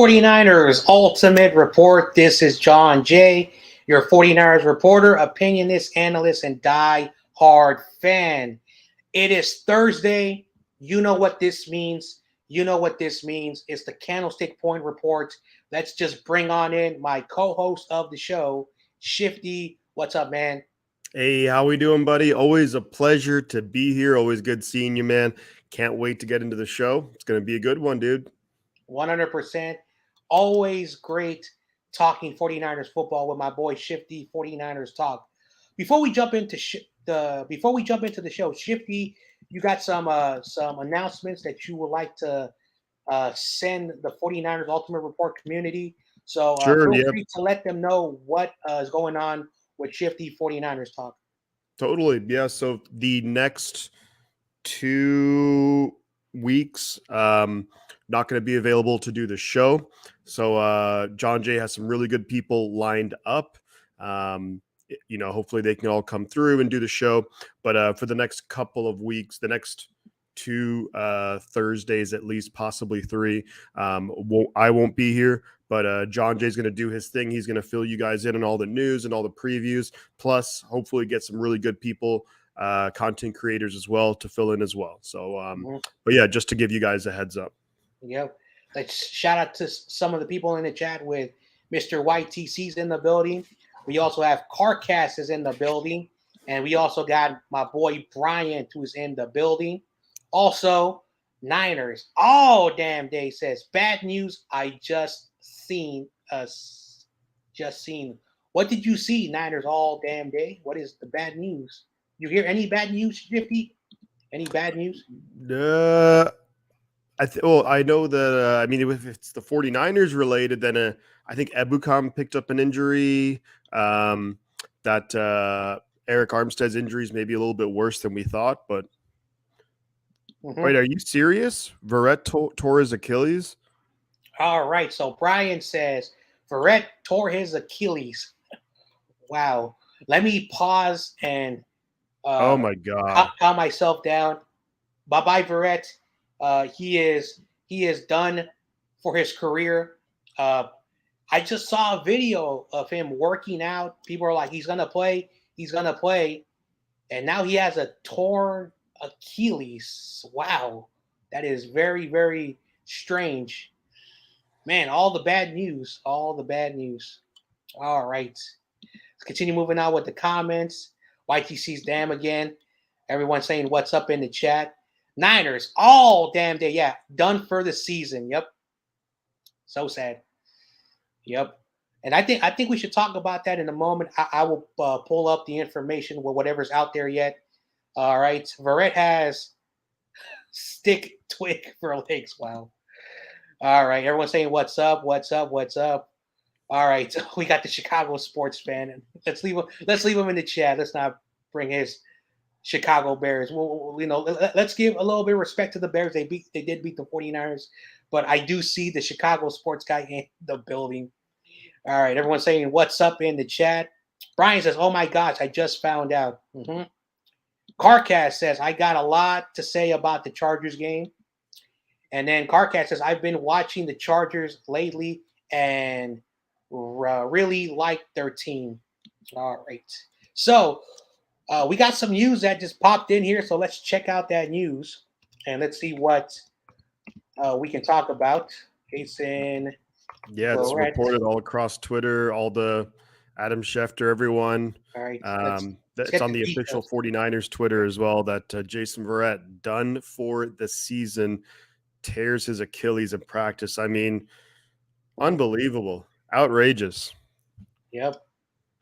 49ers Ultimate Report. This is John Jay, your 49ers reporter, opinionist, analyst, and die-hard fan. It is Thursday. You know what this means. You know what this means. It's the Candlestick Point Report. Let's just bring on in my co-host of the show, Shifty. What's up, man? Hey, how we doing, buddy? Always a pleasure to be here. Always good seeing you, man. Can't wait to get into the show. It's going to be a good one, dude. 100%. Always great talking 49ers football with my boy Shifty 49ers Talk. Before we jump into the show, Shifty, you got some announcements that you would like to send the 49ers Ultimate Report community. So Sure, feel yeah, free to let them know what is going on with Shifty 49ers Talk. totally. Yeah, so the next 2 weeks, not going to be available to do the show. So John Jay has some really good people lined up. Hopefully they can all come through and do the show. But for the next couple of weeks, the next 2 Thursdays at least, possibly 3, I won't be here. But John Jay's going to do his thing. He's going to fill you guys in on all the news and all the previews. Plus, hopefully get some really good people, content creators as well, to fill in as well. So, but yeah, just to give you guys a heads up. Yep. Let's shout out to some of the people in the chat with Mr. YTC's in the building. We also have CarCast is in the building. And we also got my boy Bryant who's in the building. Also, Niners all damn day says bad news. I just seen. What did you see, Niners all damn day? What is the bad news? You hear any bad news, Jiffy? Any bad news? I know that, if it's the 49ers related, then I think Ebukam picked up an injury. That Eric Armstead's injuries may be a little bit worse than we thought. But wait, are you serious? Verrett tore his Achilles? All right. So Brian says Verrett tore his Achilles. Wow. Let me pause and oh my God, calm myself down. Bye-bye, Verrett. He is done for his career. I just saw a video of him working out. People are like, he's gonna play, and now he has a torn Achilles. Wow, that is very, very strange. Man, all the bad news. All right, let's continue moving on with the comments. YTC's damn again. Everyone saying what's up in the chat. Niners all damn day. Yeah, done for the season. Yep. So sad. Yep. And I think we should talk about that in a moment. I will pull up the information with whatever's out there yet. All right. Verrett has stick twig for legs. Wow. All right. Everyone saying what's up. All right. We got the Chicago sports fan. Let's leave him in the chat. Let's not bring his Chicago Bears. Well, let's give a little bit of respect to the Bears. They did beat the 49ers, but I do see the Chicago sports guy in the building. All right, everyone's saying what's up in the chat. Brian says, "Oh my gosh, I just found out." CarCast says, "I got a lot to say about the Chargers game," and then CarCast says, "I've been watching the Chargers lately and really like their team." All right, so. We got some news that just popped in here, so let's check out that news and let's see what we can talk about. Jason. Yeah, it's reported all across Twitter, all the Adam Schefter, everyone. All right. It's on the official 49ers Twitter as well that Jason Verrett, done for the season, tears his Achilles in practice. I mean, unbelievable, outrageous. Yep.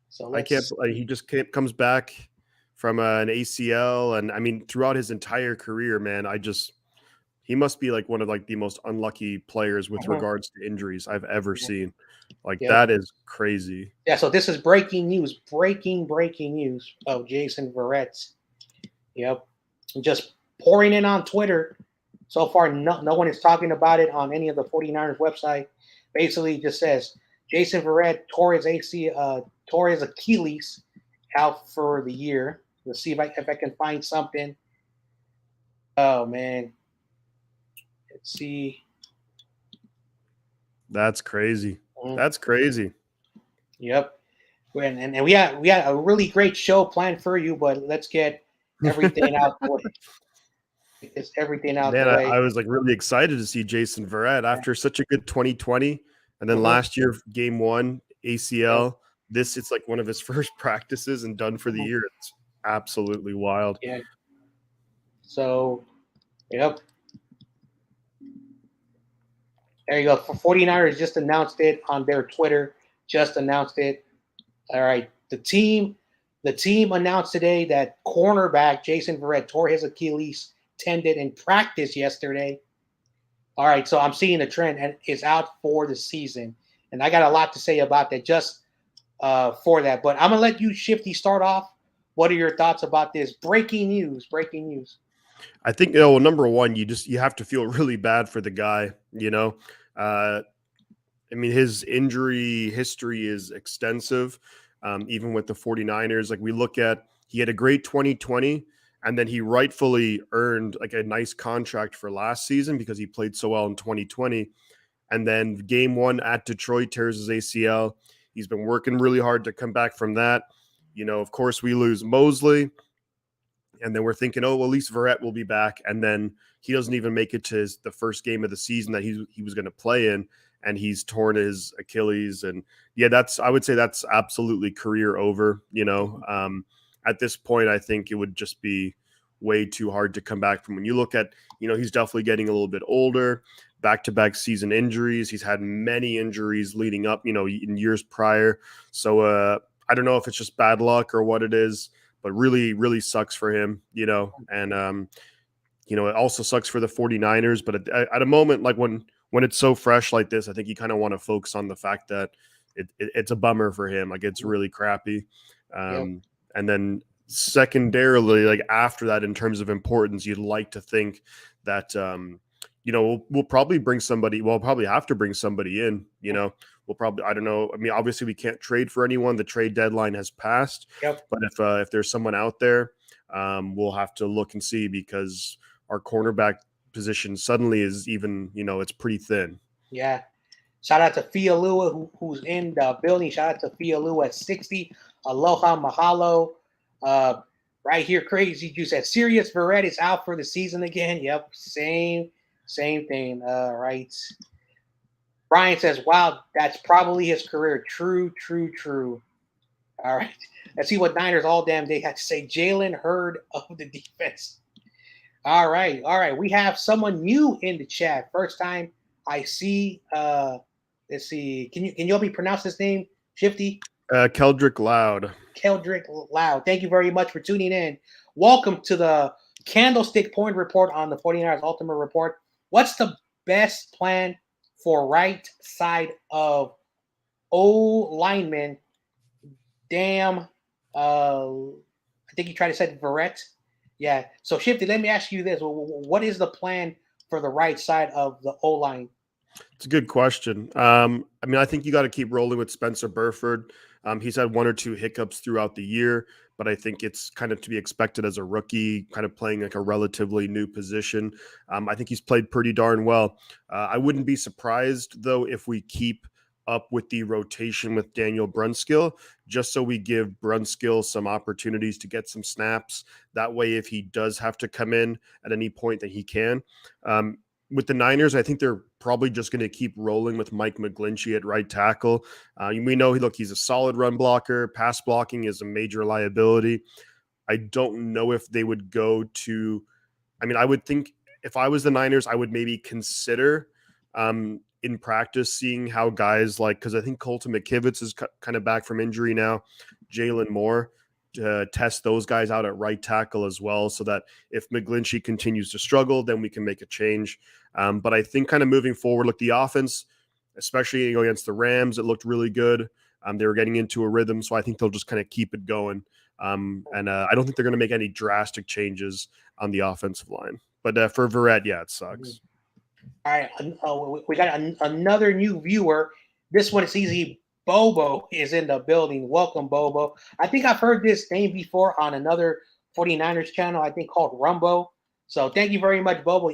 So he just comes back from an ACL, and I mean, throughout his entire career, man, he must be like one of like the most unlucky players with regards to injuries I've ever seen. That is crazy. Yeah, so this is breaking news. Breaking news of Jason Verrett. Yep. Just pouring in on Twitter. So far, no one is talking about it on any of the 49ers website. Basically, it just says Jason Verrett tore his Achilles out for the year. Let's see if I can find something. Oh man, let's see. That's crazy. Mm, That's crazy. yep. And we had a really great show planned for you, but let's get everything out the way. It's everything out the Man, way. I was like really excited to see Jason Verrett after such a good 2020. And then Mhm. last year, game one, Yep. ACL. It's like one of his first practices and done for the Mhm. year. It's absolutely wild. Yeah. So, yep. There you go. For 49ers just announced it on their Twitter. Just announced it. All right. The team announced today that cornerback Jason Verrett tore his Achilles tendon in practice yesterday. All right, so I'm seeing the trend and it's out for the season. And I got a lot to say about that just for that. But I'm gonna let you, Shifty, start off. What are your thoughts about this breaking news? Breaking news. I think, well, number one, you have to feel really bad for the guy, Uh, I mean, his injury history is extensive, even with the 49ers. Like, we look at, he had a great 2020, and then he rightfully earned like a nice contract for last season because he played so well in 2020. And then game one at Detroit tears his ACL. He's been working really hard to come back from that. Of course, we lose Mosley. And then we're thinking, oh, well, at least Verrett will be back. And then he doesn't even make it to the first game of the season that he was going to play in, and he's torn his Achilles. And yeah, I would say that's absolutely career over. At this point, I think it would just be way too hard to come back from. When you look at, he's definitely getting a little bit older. Back-to-back season injuries. He's had many injuries leading up, in years prior. So I don't know if it's just bad luck or what it is, but really, really sucks for him, and it also sucks for the 49ers. But at a moment like when it's so fresh like this, I think you kind of want to focus on the fact that it's a bummer for him. Like, it's really crappy. Yep. And then secondarily, like after that, in terms of importance, you'd like to think that we'll probably bring somebody. We'll probably have to bring somebody in. We'll probably, I don't know. I mean, obviously we can't trade for anyone. The trade deadline has passed. Yep. But if there's someone out there, we'll have to look and see, because our cornerback position suddenly is even, it's pretty thin. Yeah. Shout out to Fialua who's in the building. Shout out to Fialua at 60. Aloha mahalo. Uh, right here, Crazy Juice at Sirius Verrett is out for the season again. Yep, same thing. Right. Brian says, "Wow, that's probably his career." True, true, true. All right. Let's see what Niners all damn day had to say. Jalen Hurd of the defense. All right, all right. We have someone new in the chat. First time I see. Let's see. Can you help me pronounce his name? Shifty Keldrick Loud. Keldrick Loud. Thank you very much for tuning in. Welcome to the Candlestick Point Report on the 49ers Ultimate Report. What's the best plan for right side of O lineman? Damn. I think you tried to say Verrett. Yeah. So Shifty, let me ask you this: what is the plan for the right side of the O line? It's a good question. I mean, I think you got to keep rolling with Spencer Burford. He's had one or two hiccups throughout the year, but I think it's kind of to be expected as a rookie, kind of playing like a relatively new position. I think he's played pretty darn well. I wouldn't be surprised, though, if we keep up with the rotation with Daniel Brunskill, just so we give Brunskill some opportunities to get some snaps. That way, if he does have to come in at any point, that he can. With the Niners, I think they're probably just going to keep rolling with Mike McGlinchey at right tackle. We know, he's a solid run blocker. Pass blocking is a major liability. I don't know if they would go to, I mean, I would think if I was the Niners, I would maybe consider in practice seeing how guys like, because I think Colton McKivitz is kind of back from injury now, Jalen Moore, to test those guys out at right tackle as well, so that if McGlinchey continues to struggle, then we can make a change. But I think kind of moving forward, look, the offense, especially against the Rams, it looked really good. They were getting into a rhythm, so I think they'll just kind of keep it going. And I don't think they're going to make any drastic changes on the offensive line. But for Verrett, yeah, it sucks. All right, we got another new viewer. This one is easy. Bobo is in the building. Welcome, Bobo. I think I've heard this name before on another 49ers channel, I think called Rumbo. So thank you very much, Bobo.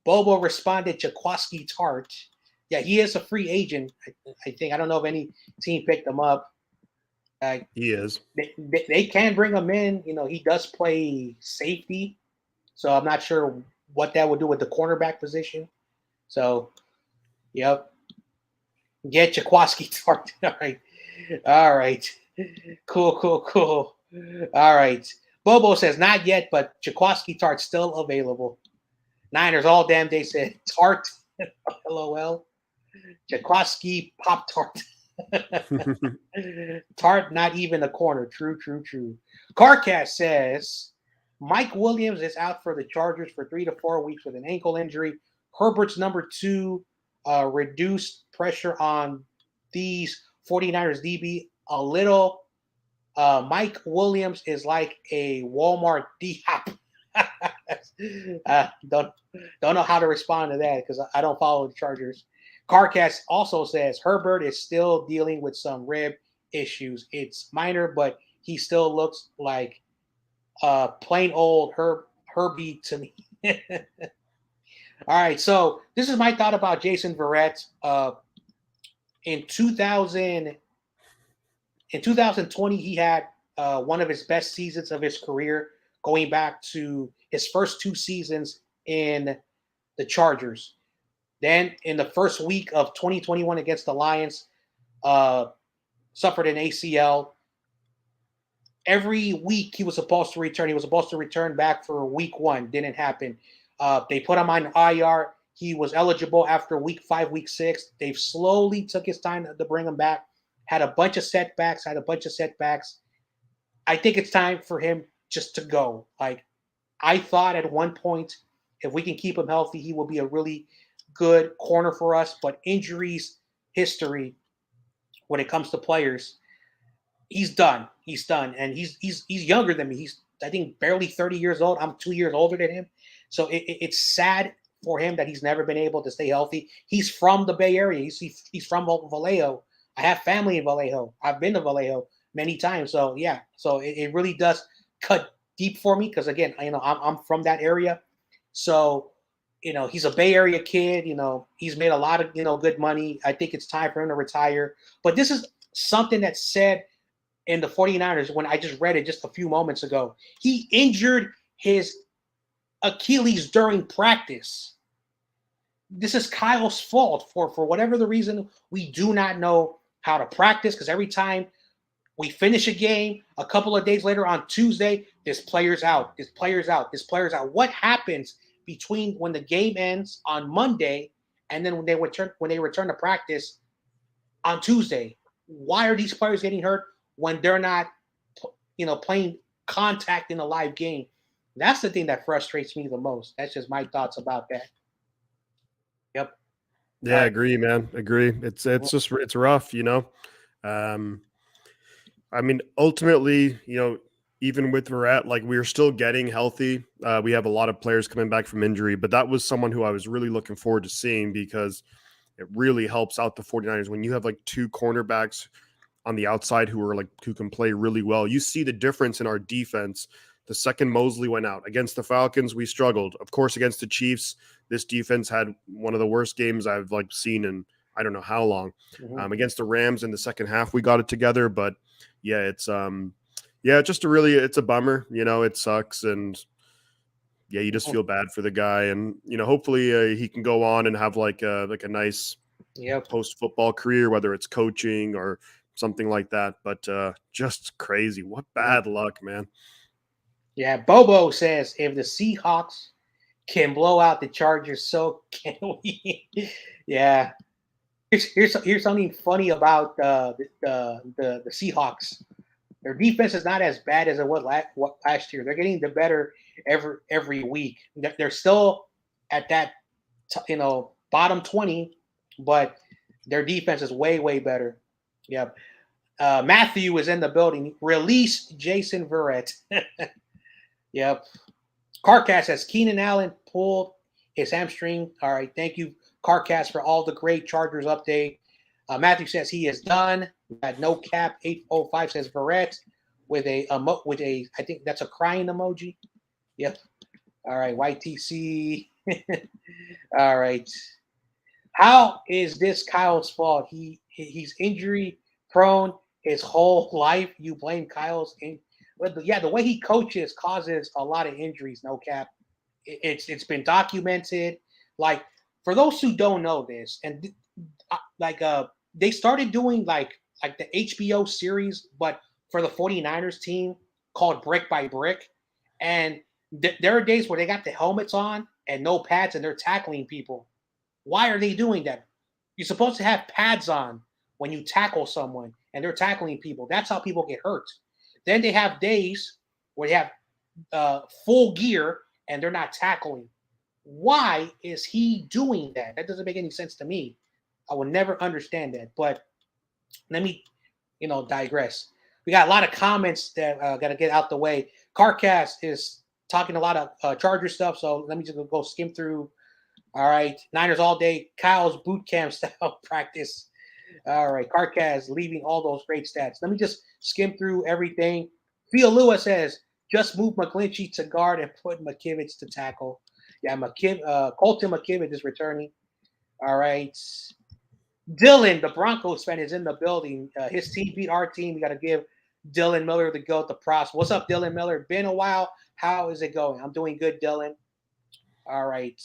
Bobo responded Jaquaski Tart. Yeah, he is a free agent. I think I don't know if any team picked him up. Uh, He is. they can bring him in. He does play safety, so I'm not sure what that would do with the cornerback position. So, yep, get Jaquaski Tart. All right, cool. All right, Bobo says not yet, but Jaquaski Tart's still available. Niners all damn day said Tart. LOL. Jaquaski Pop Tart. Tart, not even a corner. True. Carcast says Mike Williams is out for the Chargers for 3 to 4 weeks with an ankle injury. Herbert's number 2 reduced pressure on these 49ers DB a little. Mike Williams is like a Walmart D-Hop. Don't know how to respond to that because I don't follow the Chargers. Carcast also says Herbert is still dealing with some rib issues. It's minor, but he still looks like plain old Herbie to me. All right, so this is my thought about Jason Verrett. In 2020, he had one of his best seasons of his career, going back to his first 2 seasons in the Chargers. Then in the first week of 2021 against the Lions, suffered an ACL. Every week he was supposed to return. He was supposed to return back for week 1. Didn't happen. They put him on IR. He was eligible after week 5, week 6. They've slowly took his time to bring him back. Had a bunch of setbacks. I think it's time for him just to go. Like, I thought at one point, if we can keep him healthy, he will be a really good corner for us. But injuries, history, when it comes to players, he's done. And he's younger than me. He's, I think, barely 30 years old. I'm 2 years older than him. So it's sad for him that he's never been able to stay healthy. He's from the Bay Area. He's from Vallejo. I have family in Vallejo. I've been to Vallejo many times. So yeah, so it really does cut deep for me because again, I'm from that area. So he's a Bay Area kid. He's made a lot of good money. I think it's time for him to retire. But this is something that's said in the 49ers when I just read it just a few moments ago. He injured his Achilles during practice. This is Kyle's fault for whatever the reason. We do not know how to practice because every time we finish a game, a couple of days later on Tuesday, this player's out. What happens between when the game ends on Monday and then when they return to practice on Tuesday? Why are these players getting hurt when they're not, playing contact in a live game? That's the thing that frustrates me the most. That's just my thoughts about that. Yep. Yeah, I agree, man. Agree. It's rough, I mean, ultimately, even with Verrett, like we're still getting healthy. We have a lot of players coming back from injury, but that was someone who I was really looking forward to seeing because it really helps out the 49ers when you have like 2 cornerbacks on the outside who can play really well. You see the difference in our defense. The second Mosley went out against the Falcons, we struggled. Of course, against the Chiefs, this defense had one of the worst games I've seen in I don't know how long. Mm-hmm. Against the Rams in the second half, we got it together, but yeah, it's it's a bummer. It sucks, and yeah, you just feel bad for the guy, and hopefully he can go on and have like a nice post football career, whether it's coaching or something like that. But just crazy. What bad luck, man. Yeah, Bobo says if the Seahawks can blow out the Chargers, so can we. Yeah. Here's something funny about the Seahawks. Their defense is not as bad as it was last year. They're getting the better every week. They're still at that bottom 20, but their defense is way better. Yep. Matthew is in the building. Release Jason Verrett. Yep. Carcast says Keenan Allen pulled his hamstring. All right. Thank you, Carcast, for all the great Chargers update. Matthew says he is done. Got no cap. 805 says Verrett with a I think that's a crying emoji. Yep. All right. YTC. All right. How is this Kyle's fault? He's injury prone his whole life. You blame Kyle's in. But yeah, the way he coaches causes a lot of injuries. No cap. It's been documented. Like for those who don't know this, and like they started doing like the HBO series, but for the 49ers team called Brick by Brick. And there are days where they got the helmets on and no pads and they're tackling people. Why are they doing that? You're supposed to have pads on when you tackle someone and they're tackling people. That's how people get hurt. Then they have days where they have full gear and they're not tackling. Why is he doing that? That doesn't make any sense to me. I will never understand that. But let me, digress. We got a lot of comments that got to get out the way. Carcast is talking a lot of Charger stuff, so let me just go skim through. All right, Niners all day. Kyle's boot camp style practice. All right, Carcast leaving all those great stats. Let me just skim through everything. Phil Lewis says just move McGlinchey to guard and put McKivitz to tackle. Yeah, Colton McKivitz is returning. All right. Dylan, the Broncos fan, is in the building. His team beat our team. We got to give Dylan Miller the GOAT, the props. What's up, Dylan Miller? Been a while. How is it going? I'm doing good, Dylan. All right.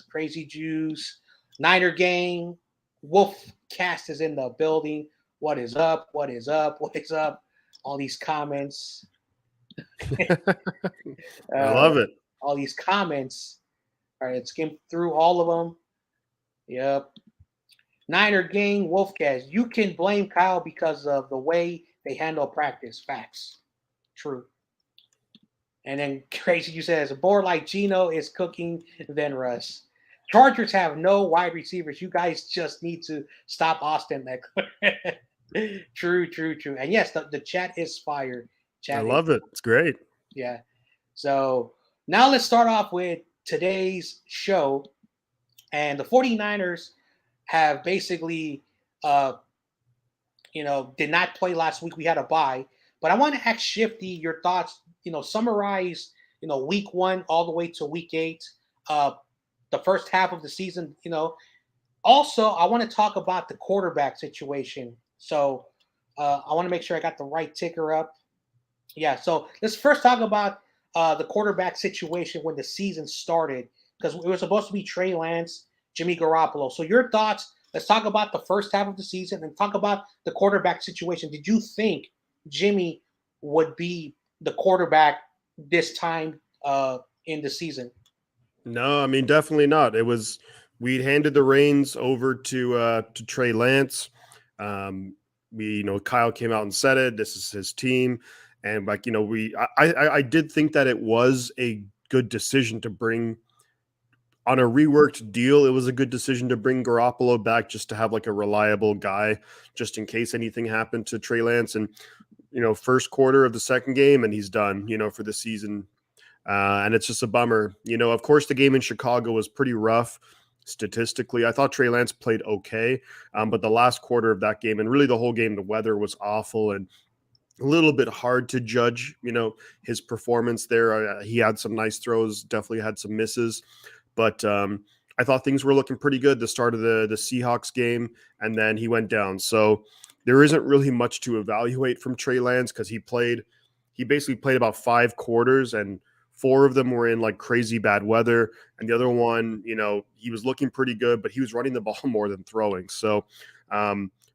Crazy Jews. Niner gang. Wolf Cast is in the building. What is up? What is up? What is up? All these comments. I love it. All these comments. All right, let's skim through all of them. Yep. Niner gang, Wolfcast. You can blame Kyle because of the way they handle practice. Facts. True. And then Crazy you says, more like Gino is cooking than Russ. Chargers have no wide receivers. You guys just need to stop Austin Eckler. True. And yes, the chat is fire. I love it. It's great. Yeah. So now let's start off with today's show. And the 49ers have basically, did not play last week. We had a bye. But I want to ask Shifty your thoughts, summarize, week 1 all the way to week 8, the first half of the season, Also, I want to talk about the quarterback situation. So I want to make sure I got the right ticker up. Yeah, so let's first talk about the quarterback situation when the season started, because it was supposed to be Trey Lance, Jimmy Garoppolo. So your thoughts, let's talk about the first half of the season and talk about the quarterback situation. Did you think Jimmy would be the quarterback this time in the season? No, I mean, definitely not. We'd handed the reins over to Trey Lance. Kyle came out and said it. This is his team. And I did think that it was a good decision to bring on a reworked deal. It was a good decision to bring Garoppolo back just to have like a reliable guy, just in case anything happened to Trey Lance. And, first quarter of the second game and he's done, for the season. And it's just a bummer. Of course, the game in Chicago was pretty rough statistically. I thought Trey Lance played okay, but the last quarter of that game and really the whole game, the weather was awful and a little bit hard to judge, his performance there. He had some nice throws, definitely had some misses, but I thought things were looking pretty good the start of the Seahawks game, and then he went down. So there isn't really much to evaluate from Trey Lance because he basically played about 5 quarters and 4 of them were in like crazy bad weather. And the other one, he was looking pretty good, but he was running the ball more than throwing. So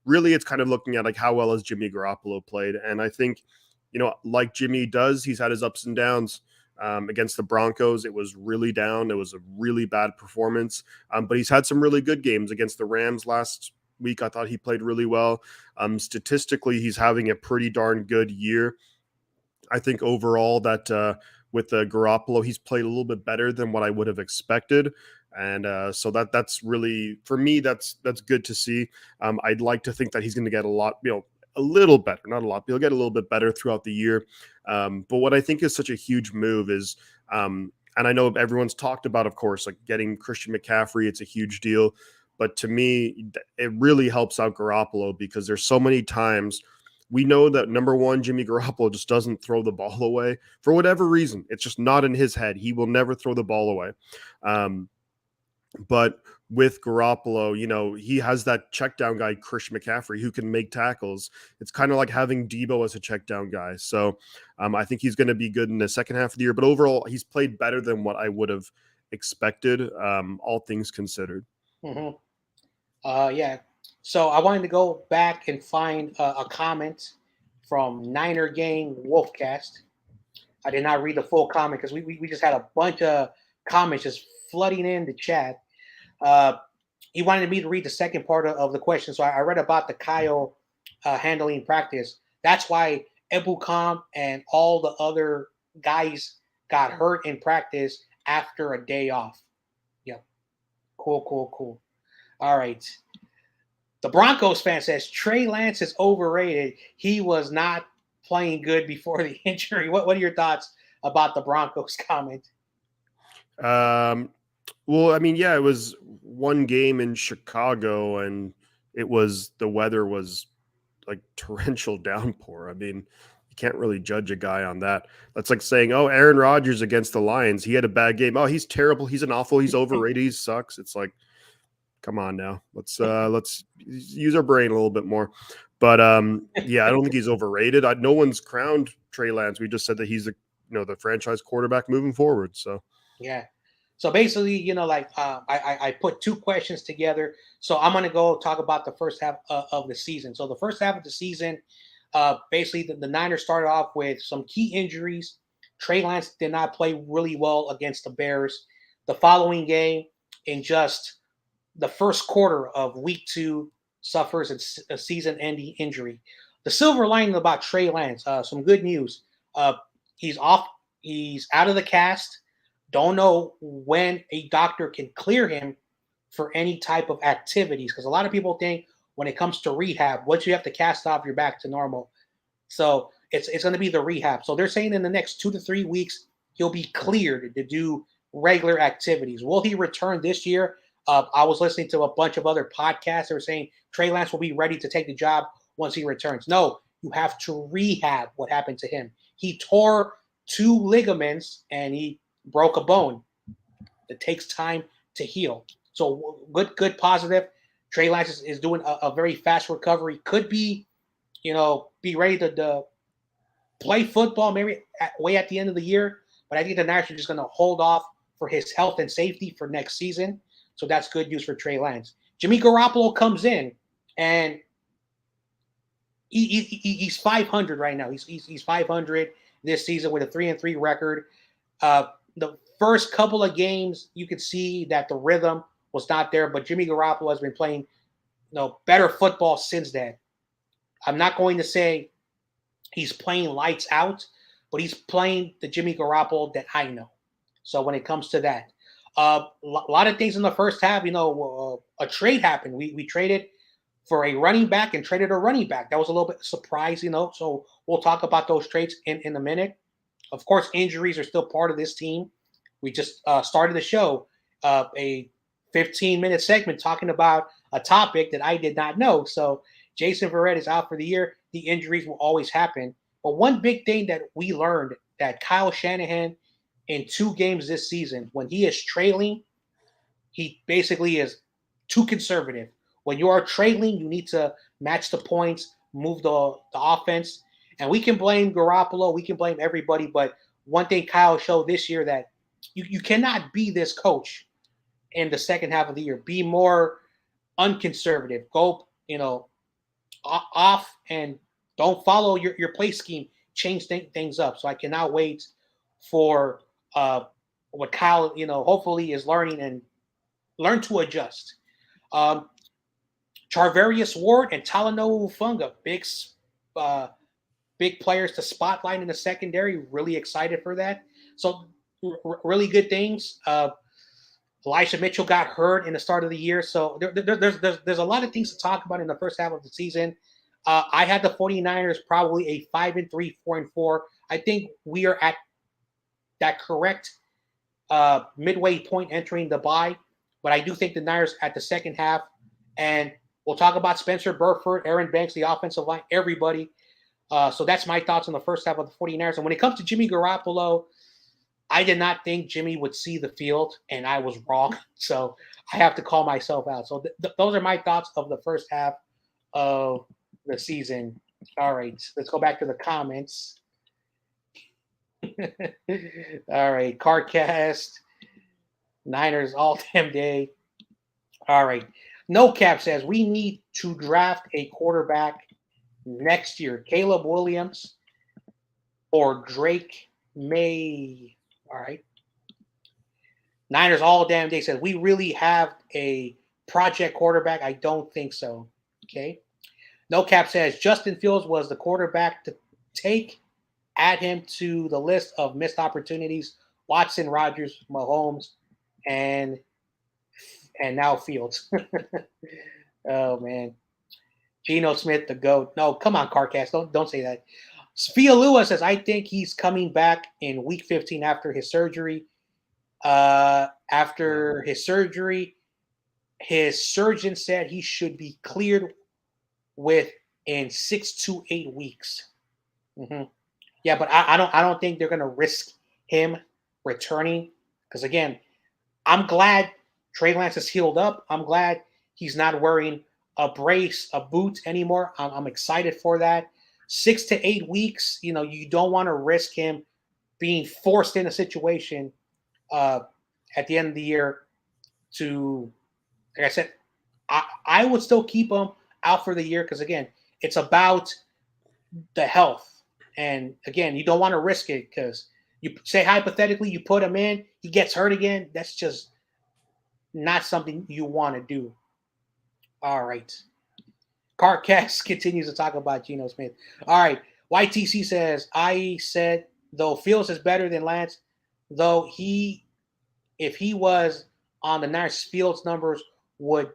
really it's kind of looking at like how well has Jimmy Garoppolo played. And I think, like Jimmy does, he's had his ups and downs. Against the Broncos, it was really down. It was a really bad performance. But he's had some really good games against the Rams last week. I thought he played really well. Statistically, he's having a pretty darn good year. I think overall that with Garoppolo, he's played a little bit better than what I would have expected. And so that's really, for me, that's good to see. I'd like to think that he's going to get a little better, not a lot, but he'll get a little bit better throughout the year. But what I think is such a huge move is, and I know everyone's talked about, of course, like getting Christian McCaffrey, it's a huge deal. But to me, it really helps out Garoppolo because there's so many times we know that number one, Jimmy Garoppolo just doesn't throw the ball away for whatever reason. It's just not in his head. He will never throw the ball away. But with Garoppolo, he has that check down guy, Chris McCaffrey, who can make tackles. It's kind of like having Debo as a check down guy. So I think he's going to be good in the second half of the year. But overall, he's played better than what I would have expected, all things considered. Mm-hmm. Yeah. So I wanted to go back and find a comment from Niner Gang Wolfcast. I did not read the full comment because we just had a bunch of comments just flooding in the chat. Uh, he wanted me to read the second part of the question. So I read about the Kyle handling practice. That's why Ebukam and all the other guys got hurt in practice after a day off. Yep. Cool. All right. The Broncos fan says Trey Lance is overrated. He was not playing good before the injury. What are your thoughts about the Broncos comment? Well, I mean, yeah, it was one game in Chicago, and the weather was like torrential downpour. I mean, you can't really judge a guy on that. That's like saying, "Oh, Aaron Rodgers against the Lions, he had a bad game. Oh, he's terrible. He's an awful. He's overrated. He sucks." It's like, come on now. Let's use our brain a little bit more. But yeah, I don't think he's overrated. No one's crowned Trey Lance. We just said that he's the franchise quarterback moving forward. So yeah. So basically, I put two questions together. So I'm going to go talk about the first half of the season. So the first half of the season, basically the Niners started off with some key injuries. Trey Lance did not play really well against the Bears. The following game, in just the first quarter of week 2, suffers a season-ending injury. The silver lining about Trey Lance, some good news. He's off. He's out of the cast. Don't know when a doctor can clear him for any type of activities, because a lot of people think when it comes to rehab, once you have to cast off, you're back to normal. So it's going to be the rehab. So they're saying in the next 2 to 3 weeks he'll be cleared to do regular activities. Will he return this year? I was listening to a bunch of other podcasts that were saying Trey Lance will be ready to take the job once he returns. No, you have to rehab what happened to him. He tore 2 ligaments and he broke a bone. It takes time to heal. So good, positive. Trey Lance is doing a very fast recovery. Could be, be ready to play football maybe way at the end of the year. But I think the Niners are just going to hold off for his health and safety for next season. So that's good news for Trey Lance. Jimmy Garoppolo comes in and he's 500 right now. He's 500 this season with a 3-3 record. The first couple of games, you could see that the rhythm was not there, but Jimmy Garoppolo has been playing, better football since then. I'm not going to say he's playing lights out, but he's playing the Jimmy Garoppolo that I know. So when it comes to that, a lot of things in the first half, a trade happened. We traded for a running back and traded a running back. That was a little bit surprising, So we'll talk about those trades in a minute. Of course, injuries are still part of this team. We just started the show, a 15-minute segment talking about a topic that I did not know. So Jason Verrett is out for the year. The injuries will always happen. But one big thing that we learned that Kyle Shanahan in 2 games this season, when he is trailing, he basically is too conservative. When you are trailing, you need to match the points, move the offense. And we can blame Garoppolo, we can blame everybody, but one thing Kyle showed this year that you cannot be this coach in the second half of the year. Be more unconservative. Go, off and don't follow your play scheme. Change things up. So I cannot wait for what Kyle, hopefully is learning and learn to adjust. Charvarius Ward and Talanoa Funga, big players to spotlight in the secondary. Really excited for that. So really good things. Elijah Mitchell got hurt in the start of the year. So there's a lot of things to talk about in the first half of the season. I had the 49ers probably a 5-3, 4-4. I think we are at that correct midway point entering the bye. But I do think the Niners at the second half, and we'll talk about Spencer Burford, Aaron Banks, the offensive line, everybody. So that's my thoughts on the first half of the 49ers. And when it comes to Jimmy Garoppolo, I did not think Jimmy would see the field, and I was wrong. So I have to call myself out. So those are my thoughts of the first half of the season. All right, let's go back to the comments. All right, Cardcast, Niners all damn day. All right, No Cap says we need to draft a quarterback next year. Caleb Williams or Drake May. All right. Niners all damn day says we really have a project quarterback. I don't think so. Okay. No Cap says Justin Fields was the quarterback to take. Add him to the list of missed opportunities. Watson, Rodgers, Mahomes, and now Fields. Oh man. Geno Smith, the GOAT. No, come on, Carcast. Don't say that. Sophia Lewis says, I think he's coming back in week 15 after his surgery. After his surgery, his surgeon said he should be cleared within 6 to 8 weeks. Mm-hmm. Yeah, but I don't think they're gonna risk him returning because again, I'm glad Trey Lance is healed up. I'm glad he's not wearing a brace, a boot anymore. I'm excited for that. 6 to 8 weeks, you don't want to risk him being forced in a situation at the end of the year to, like I said, I would still keep him out for the year because, again, it's about the health. And, again, you don't want to risk it because you say hypothetically you put him in, he gets hurt again. That's just not something you want to do. All right. Carcast continues to talk about Geno Smith. All right. YTC says, I said, though Fields is better than Lance, though if he was on the Niners, Fields numbers would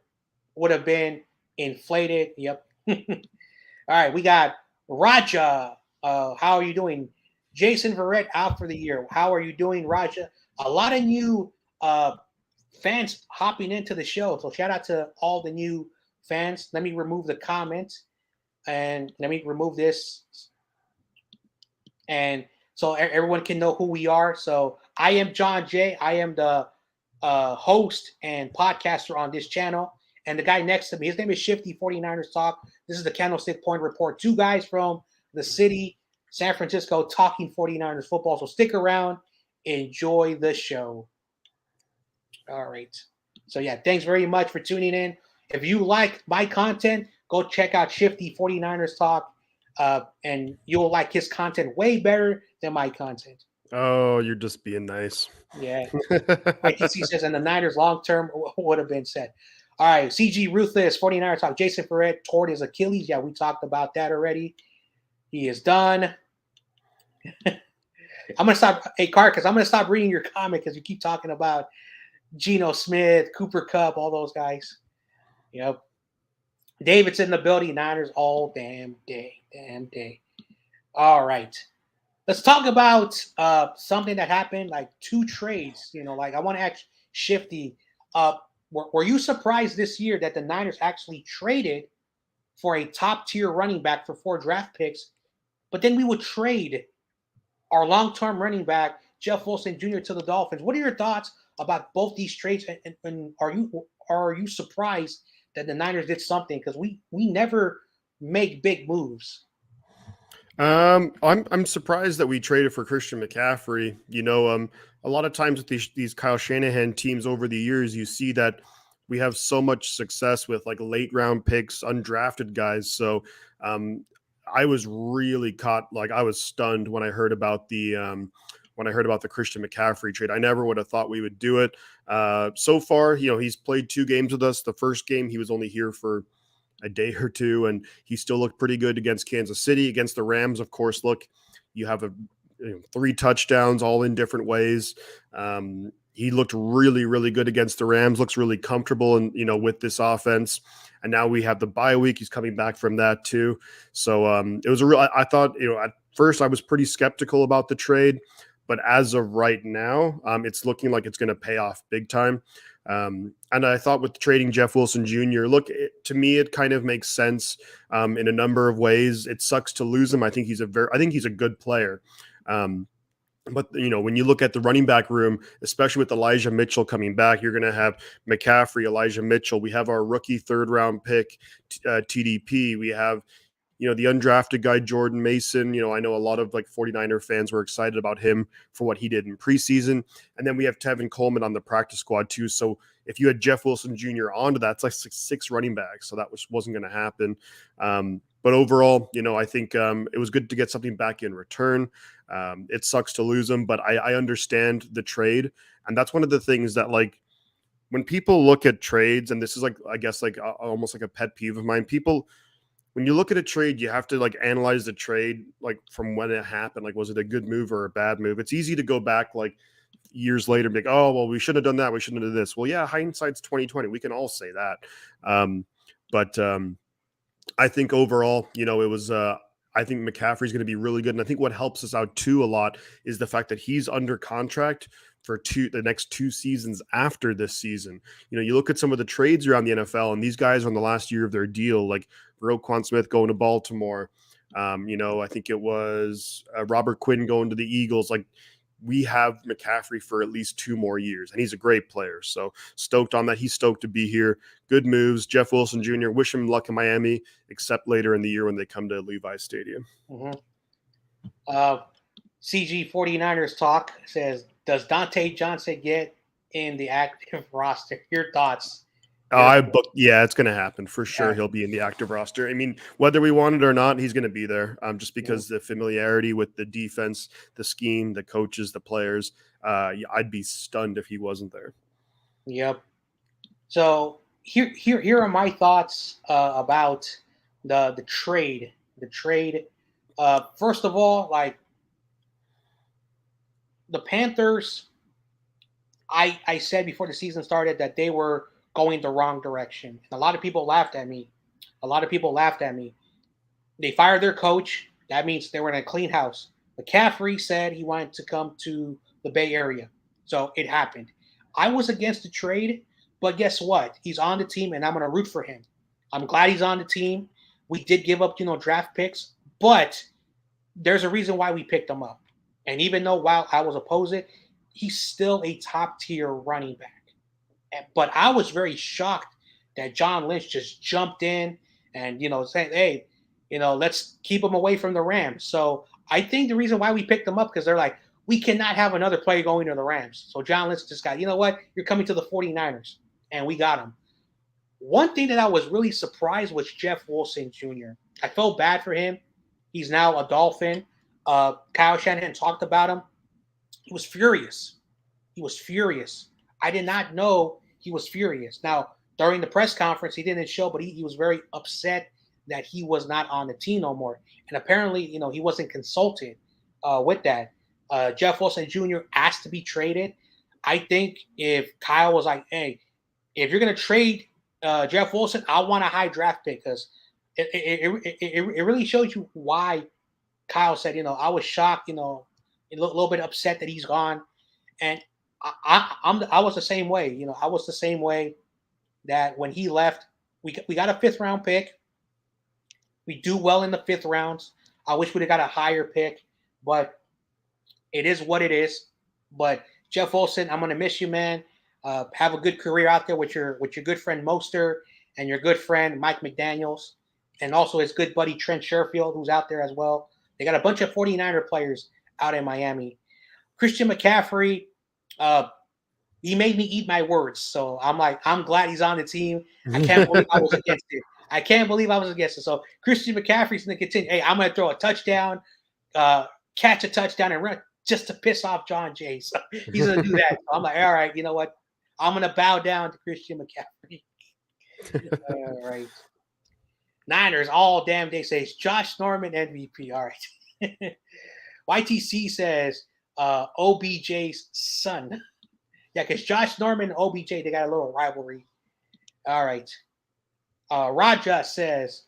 have been inflated. Yep. All right. We got Raja. How are you doing? Jason Verrett out for the year. How are you doing, Raja? A lot of new fans hopping into the show. So shout out to all the new fans. Let me remove the comments and let me remove this. And so everyone can know who we are. So I am John Jay. I am the host and podcaster on this channel. And the guy next to me, his name is Shifty 49ers Talk. This is the Candlestick Point Report. Two guys from the city, San Francisco, talking 49ers football. So stick around. Enjoy the show. All right. So, yeah, thanks very much for tuning in. If you like my content, go check out Shifty 49ers Talk, and you'll like his content way better than my content. Oh, you're just being nice. Yeah. ITC says, and the Niners long-term would have been set. All right. CG Ruthless, 49ers Talk. Jason Ferret tore his Achilles. Yeah, we talked about that already. He is done. I'm going to stop. Hey, Carcass, I'm going to stop reading your comment because you keep talking about Geno Smith, Cooper Kupp, all those guys. Yep. David's in the building. Niners all damn day. Damn day. All right. Let's talk about something that happened, like 2 trades. Like I want to ask Shifty, were you surprised this year that the Niners actually traded for a top-tier running back for 4 draft picks, but then we would trade our long-term running back, Jeff Wilson Jr., to the Dolphins? What are your thoughts about both these trades, and are you surprised that the Niners did something? Because we never make big moves. I'm surprised that we traded for Christian McCaffrey. A lot of times with these Kyle Shanahan teams over the years, you see that we have so much success with like late round picks, undrafted guys. So I was really caught, like I was stunned when I heard about the Christian McCaffrey trade. I never would have thought we would do it. So far, he's played 2 games with us. The first game, he was only here for a day or 2, and he still looked pretty good against Kansas City. Against the Rams, of course, look, you have 3 touchdowns all in different ways. He looked really, really good against the Rams, looks really comfortable and with this offense. And now we have the bye week. He's coming back from that too. So it was I thought, at first I was pretty skeptical about the trade, but as of right now, it's looking like it's going to pay off big time. And I thought with trading Jeff Wilson Jr., look, to me, it kind of makes sense in a number of ways. It sucks to lose him. I think he's a good player. But when you look at the running back room, especially with Elijah Mitchell coming back, you're going to have McCaffrey, Elijah Mitchell. We have our rookie third round pick, TDP. We have the undrafted guy, Jordan Mason. I know a lot of 49er fans were excited about him for what he did in preseason. And then we have Tevin Coleman on the practice squad too. So if you had Jeff Wilson Jr. onto that, it's like six running backs. So that wasn't going to happen. But overall, I think it was good to get something back in return. It sucks to lose him, but I understand the trade. And that's one of the things that when people look at trades, and this is I guess almost like a pet peeve of mine, when you look at a trade, you have to analyze the trade from when it happened. Was it a good move or a bad move? It's easy to go back years later and be like, oh, well, we shouldn't have done that. We shouldn't have done this. Well, yeah, hindsight's 2020. We can all say that. But I think overall, it was I think McCaffrey's going to be really good. And I think what helps us out too a lot is the fact that he's under contract for the next 2 seasons after this season. You look at some of the trades around the NFL, and these guys are on the last year of their deal, like Roquan Smith going to Baltimore. I think it was Robert Quinn going to the Eagles. We have McCaffrey for at least 2 more years, and he's a great player. So stoked on that. He's stoked to be here. Good moves. Jeff Wilson Jr., wish him luck in Miami, except later in the year when they come to Levi Stadium. CG 49ers Talk says, does Dante Johnson get in the active roster? Your thoughts? Yeah, it's going to happen for sure. Yeah. He'll be in the active roster. I mean, whether we want it or not, he's going to be there. Just because the familiarity with the defense, the scheme, the coaches, the players. I'd be stunned if he wasn't there. Yep. So here are my thoughts about the trade. The trade. First of all, the Panthers. I said before the season started that they were going the wrong direction. And a lot of people laughed at me. They fired their coach. That means they were in a clean house. McCaffrey said he wanted to come to the Bay Area. So it happened. I was against the trade, but guess what? He's on the team, and I'm going to root for him. I'm glad he's on the team. We did give up, draft picks, but there's a reason why we picked him up. And even though while I was opposed, he's still a top-tier running back. But I was very shocked that John Lynch just jumped in and, saying, hey, let's keep him away from the Rams. So I think the reason why we picked him up, because they're like, we cannot have another player going to the Rams. So John Lynch just got, you know what? You're coming to the 49ers. And we got him. One thing that I was really surprised was Jeff Wilson Jr. I felt bad for him. He's now a Dolphin. Kyle Shanahan talked about him. He was furious. I did not know he was furious. Now, during the press conference, he didn't show, but he was very upset that he was not on the team no more. And apparently, he wasn't consulted with that. Jeff Wilson Jr. asked to be traded. I think if Kyle was like, hey, if you're going to trade Jeff Wilson, I want a high draft pick, because it really shows you why Kyle said, I was shocked, a little bit upset that he's gone. And I was the same way. I was the same way that when he left, we got a 5th round pick. We do well in the 5th rounds. I wish we'd have got a higher pick, but it is what it is. But Jeff Wilson, I'm gonna miss you, man. Have a good career out there with your good friend Mostert and your good friend Mike McDaniels, and also his good buddy Trent Sherfield, who's out there as well. They got a bunch of 49er players out in Miami. Christian McCaffrey. He made me eat my words. So I'm glad he's on the team. I can't believe I was against it. So Christian McCaffrey's going to continue. Hey, I'm going to throw a touchdown, catch a touchdown, and run just to piss off John Jay. So he's going to do that. So I'm like, all right, you know what? I'm going to bow down to Christian McCaffrey. All right. Niners all damn day says Josh Norman MVP. All right. YTC says OBJ's son. Yeah, because Josh Norman and OBJ, they got a little rivalry. All right. Raja says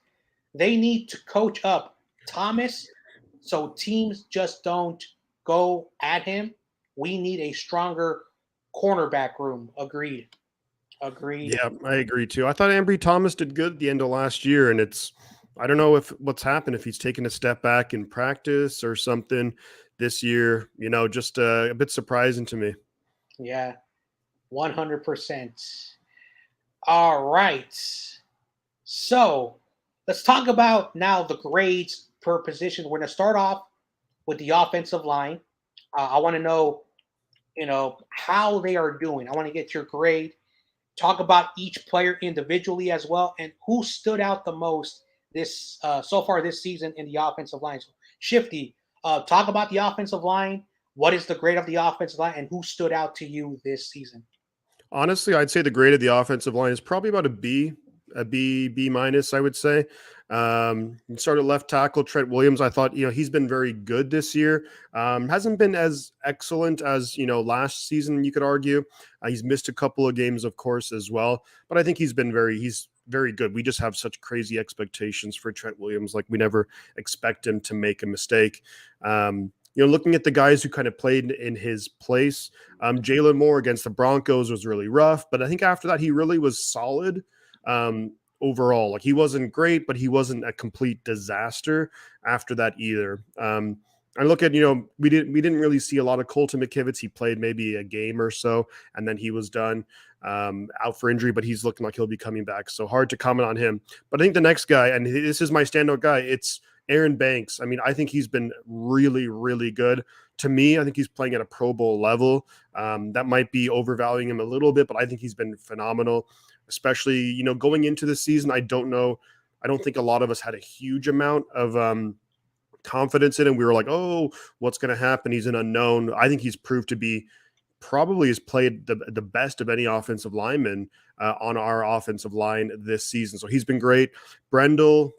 they need to coach up Thomas so teams just don't go at him. We need a stronger cornerback room. Agreed. Yeah, I agree too. I thought Ambry Thomas did good at the end of last year, and it's I don't know if what's happened, if he's taken a step back in practice or something this year, just a bit surprising to me. Yeah, 100%. All right. So let's talk about now the grades per position. We're going to start off with the offensive line. I want to know, how they are doing. I want to get your grade. Talk about each player individually as well, and who stood out the most this so far this season in the offensive line. So, Shifty, talk about the offensive line. What is the grade of the offensive line, and who stood out to you this season? Honestly, I'd say the grade of the offensive line is probably about a B minus, I would say. You started left tackle Trent Williams. I thought, he's been very good this year. Hasn't been as excellent as, last season, you could argue. He's missed a couple of games, of course, as well. But I think he's very good. We just have such crazy expectations for Trent Williams. Like we never expect him to make a mistake. Looking at the guys who kind of played in his place, Jalen Moore against the Broncos was really rough, but I think after that he really was solid overall. Like he wasn't great, but he wasn't a complete disaster after that either. I look at we didn't really see a lot of Colton McKivitz. He played maybe a game or so, and then he was done out for injury. But he's looking like he'll be coming back. So hard to comment on him. But I think the next guy, and this is my standout guy, it's Aaron Banks. I mean, I think he's been really, really good. To me, I think he's playing at a Pro Bowl level. That might be overvaluing him a little bit, but I think he's been phenomenal, especially, going into the season. I don't know. I don't think a lot of us had a huge amount of confidence in him. We were like, oh, what's going to happen? He's an unknown. I think he's proved to be probably has played the best of any offensive lineman on our offensive line this season. So he's been great. Brendel,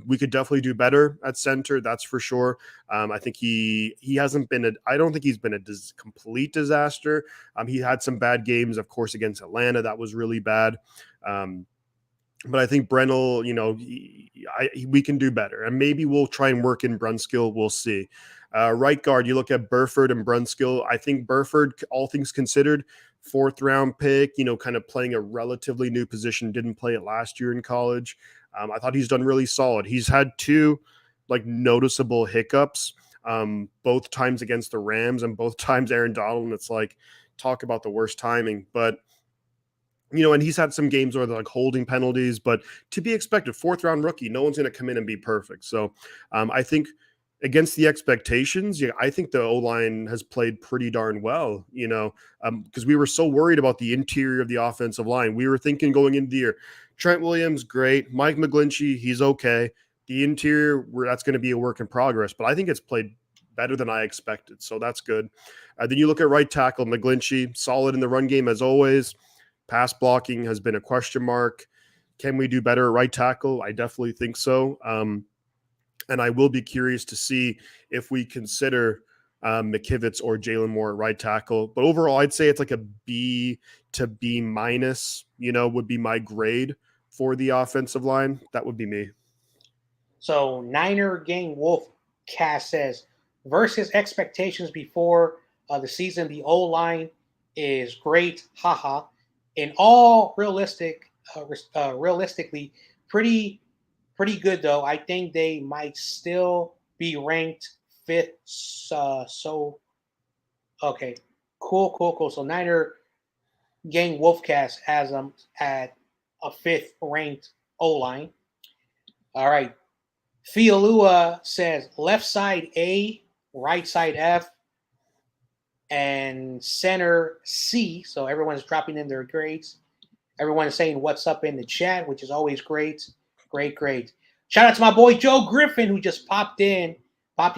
we could definitely do better at center. That's for sure. I think he hasn't been I don't think he's been a complete disaster. He had some bad games, of course, against Atlanta. That was really bad. But I think Brendel, we can do better, and maybe we'll try and work in Brunskill. We'll see. Right guard, you look at Burford and Brunskill. I think Burford, all things considered, 4th round pick, kind of playing a relatively new position, didn't play it last year in college. I thought he's done really solid. He's had 2 noticeable hiccups, both times against the Rams and both times Aaron Donald. And it's like, talk about the worst timing. But and he's had some games where they're holding penalties, but to be expected, 4th round rookie, no one's going to come in and be perfect. So I think against the expectations, I think the O-line has played pretty darn well, because we were so worried about the interior of the offensive line. We were thinking going into the year, Trent Williams, great. Mike McGlinchey, he's okay. The interior, that's going to be a work in progress, but I think it's played better than I expected. So that's good. Then you look at right tackle, McGlinchey, solid in the run game as always. Pass blocking has been a question mark. Can we do better at right tackle? I definitely think so. And I will be curious to see if we consider McKivitz or Jalen Moore at right tackle. But overall, I'd say it's like a B to B minus, would be my grade for the offensive line. That would be me. So Niner Gang Wolf Cast says, versus expectations before the season, the O line is great. Haha. In all realistically, pretty good though. I think they might still be ranked 5th. So okay, cool. So Niner Gang Wolfcast has them at a 5th ranked O line. All right. Fialua says left side A, right side F, and center C. So everyone's dropping in their grades. Everyone is saying what's up in the chat, which is always great. Great. Shout out to my boy Joe Griffin, who just popped in.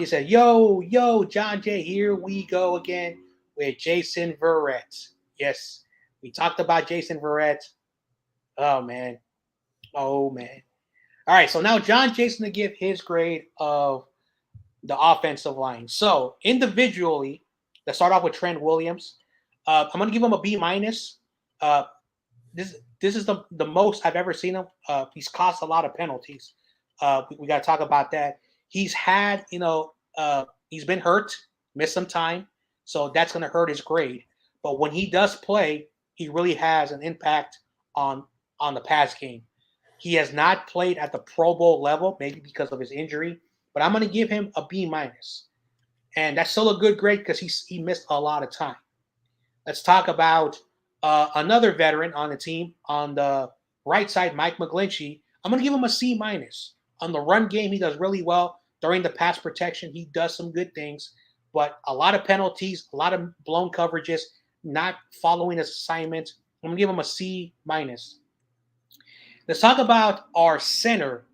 Said, yo, John Jay, here we go again with Jason Verrett. Yes, we talked about Jason Verrett. Oh, man. All right, so now John Jason to give his grade of the offensive line. So individually, let's start off with Trent Williams. I'm going to give him a B minus. This is the most I've ever seen him. He's caused a lot of penalties. We got to talk about that. He's had, he's been hurt, missed some time, so that's going to hurt his grade. But when he does play, he really has an impact on the pass game. He has not played at the Pro Bowl level, maybe because of his injury, but I'm going to give him a B minus, and that's still a good grade because he missed a lot of time. Let's talk about another veteran on the team on the right side, Mike McGlinchey. I'm going to give him a C minus. On the run game, he does really well. During the pass protection, he does some good things, but a lot of penalties, a lot of blown coverages, not following his assignments. I'm going to give him a C minus. Let's talk about our center.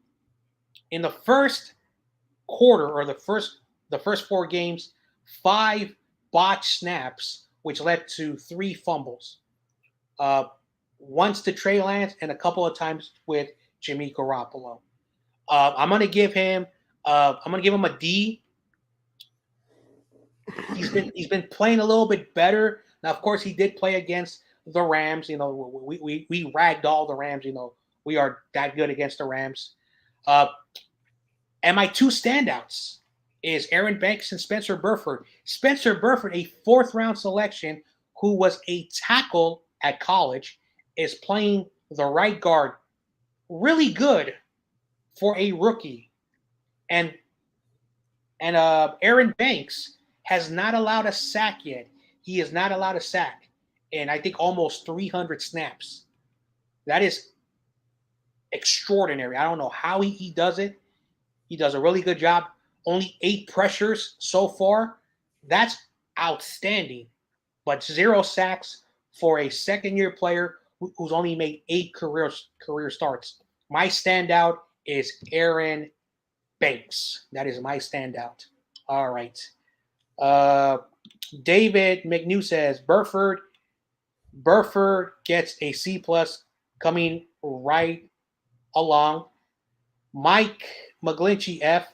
In the first quarter or the first 4 games, 5 botched snaps, which led to 3 fumbles. Once to Trey Lance and a couple of times with Jimmy Garoppolo. I'm gonna give him a D. He's been playing a little bit better. Now, of course, he did play against the Rams. You know, we ragged all the Rams. You know, we are that good against the Rams. And my 2 standouts is Aaron Banks and Spencer Burford. Spencer Burford, a 4th-round selection who was a tackle at college, is playing the right guard really good for a rookie. And Aaron Banks has not allowed a sack yet. He has not allowed a sack in, I think, almost 300 snaps. That is extraordinary. I don't know how he does it. He does a really good job. Only 8 pressures so far. That's outstanding. But 0 sacks for a second-year player who's only made 8 career starts. My standout is Aaron Banks. That is my standout. All right. David McNew says Burford gets a C plus, coming right along. Mike McGlinchey F,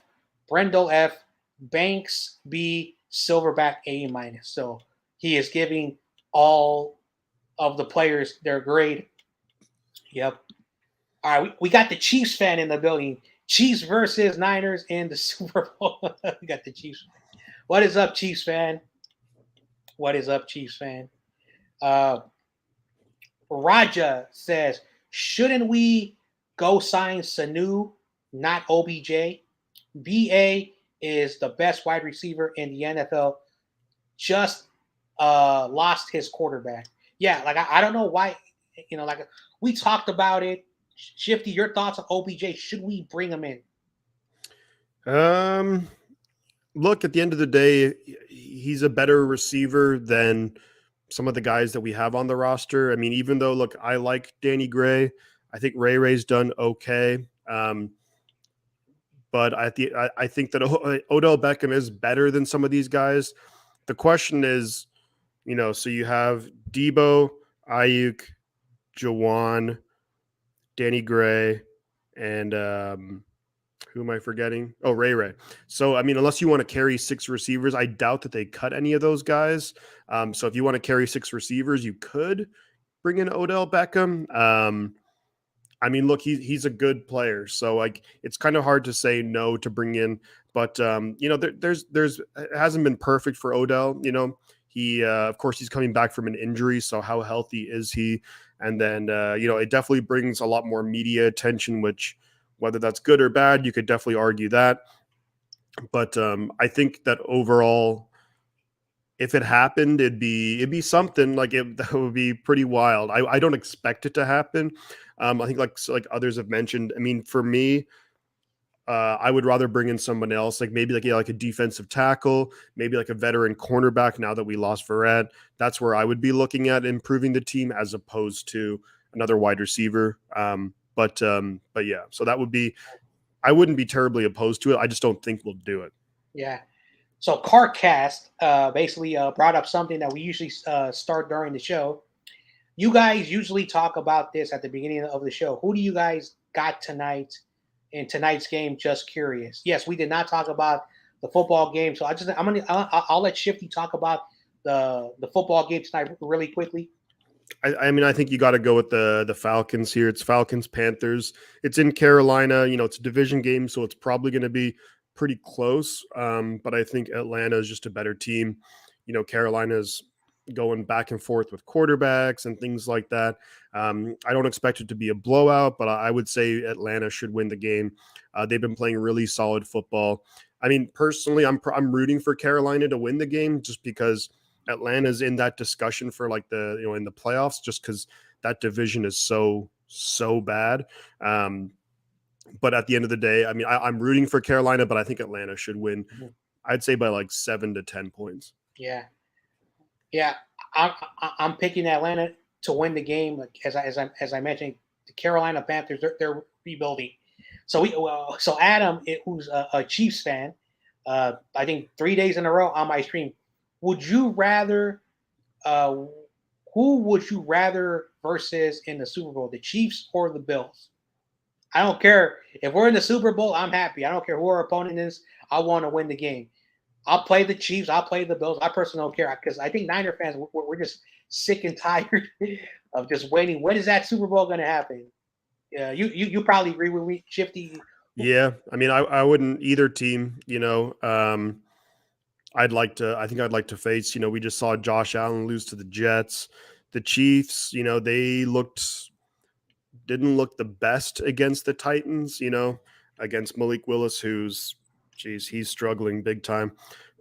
Brendel F, Banks B, Silverback A minus. So he is giving all of the players their grade. Yep. All right, we got the Chiefs fan in the building. Chiefs versus Niners in the Super Bowl. We got the Chiefs. What is up, Chiefs fan? What is up, Chiefs fan? Raja says, shouldn't we go sign Sanu, not OBJ? BA is the best wide receiver in the NFL. Just lost his quarterback. Yeah, like I don't know why. You know, like we talked about it. Shifty, your thoughts on OBJ? Should we bring him in? Look, at the end of the day, he's a better receiver than some of the guys that we have on the roster. I mean, even though, look, I like Danny Gray. I think Ray's done okay. But I think that Odell Beckham is better than some of these guys. The question is, you know, so you have Debo, Ayuk, Jawan, Danny Gray, and who am I forgetting? Oh, Ray. So, I mean, unless you want to carry 6 receivers, I doubt that they cut any of those guys. So if you want to carry 6 receivers, you could bring in Odell Beckham. I mean, look, he's a good player. So, like, it's kind of hard to say no to bring in. But, you know, there's it hasn't been perfect for Odell. You know, he, of course, he's coming back from an injury. So how healthy is he? And then, you know, it definitely brings a lot more media attention, which, whether that's good or bad, you could definitely argue that. But I think that overall, if it happened, it'd be something like that would be pretty wild. I don't expect it to happen. I think like others have mentioned. I mean, for me, I would rather bring in someone else, like maybe like a defensive tackle, maybe like a veteran cornerback. Now that we lost Verrett, that's where I would be looking at improving the team as opposed to another wide receiver. But yeah, so that would be, I wouldn't be terribly opposed to it. I just don't think we'll do it. Yeah. So CarCast basically brought up something that we usually start during the show. You guys usually talk about this at the beginning of the show. Who do you guys got tonight in tonight's game? Just curious. Yes, we did not talk about the football game, so I'll let Shifty talk about the football game tonight really quickly. I mean, I think you got to go with the Falcons here. It's Falcons, Panthers. It's in Carolina. You know, it's a division game, so it's probably going to be pretty close. But I think Atlanta is just a better team. You know, Carolina's going back and forth with quarterbacks and things like that. I don't expect it to be a blowout, but I would say Atlanta should win the game. They've been playing really solid football. I mean, personally, I'm rooting for Carolina to win the game just because Atlanta's in that discussion for like in the playoffs, just because that division is so bad. But at the end of the day, I mean, I'm rooting for Carolina, but I think Atlanta should win. I'd say by like 7 to 10 points. Yeah, yeah. I'm picking Atlanta to win the game. Like, as I mentioned, the Carolina Panthers they're rebuilding. So Adam, who's a Chiefs fan, I think 3 days in a row on my stream. Would you rather? Who would you rather versus in the Super Bowl, the Chiefs or the Bills? I don't care if we're in the Super Bowl. I'm happy. I don't care who our opponent is. I want to win the game. I'll play the Chiefs. I'll play the Bills. I personally don't care because I think Niner fans we're just sick and tired of just waiting. When is that Super Bowl going to happen? You probably agree with me, Shifty. Yeah, I mean, I wouldn't either team. I think I'd like to face. We just saw Josh Allen lose to the Jets. The Chiefs, they didn't look the best against the Titans. Against Malik Willis, he's struggling big time.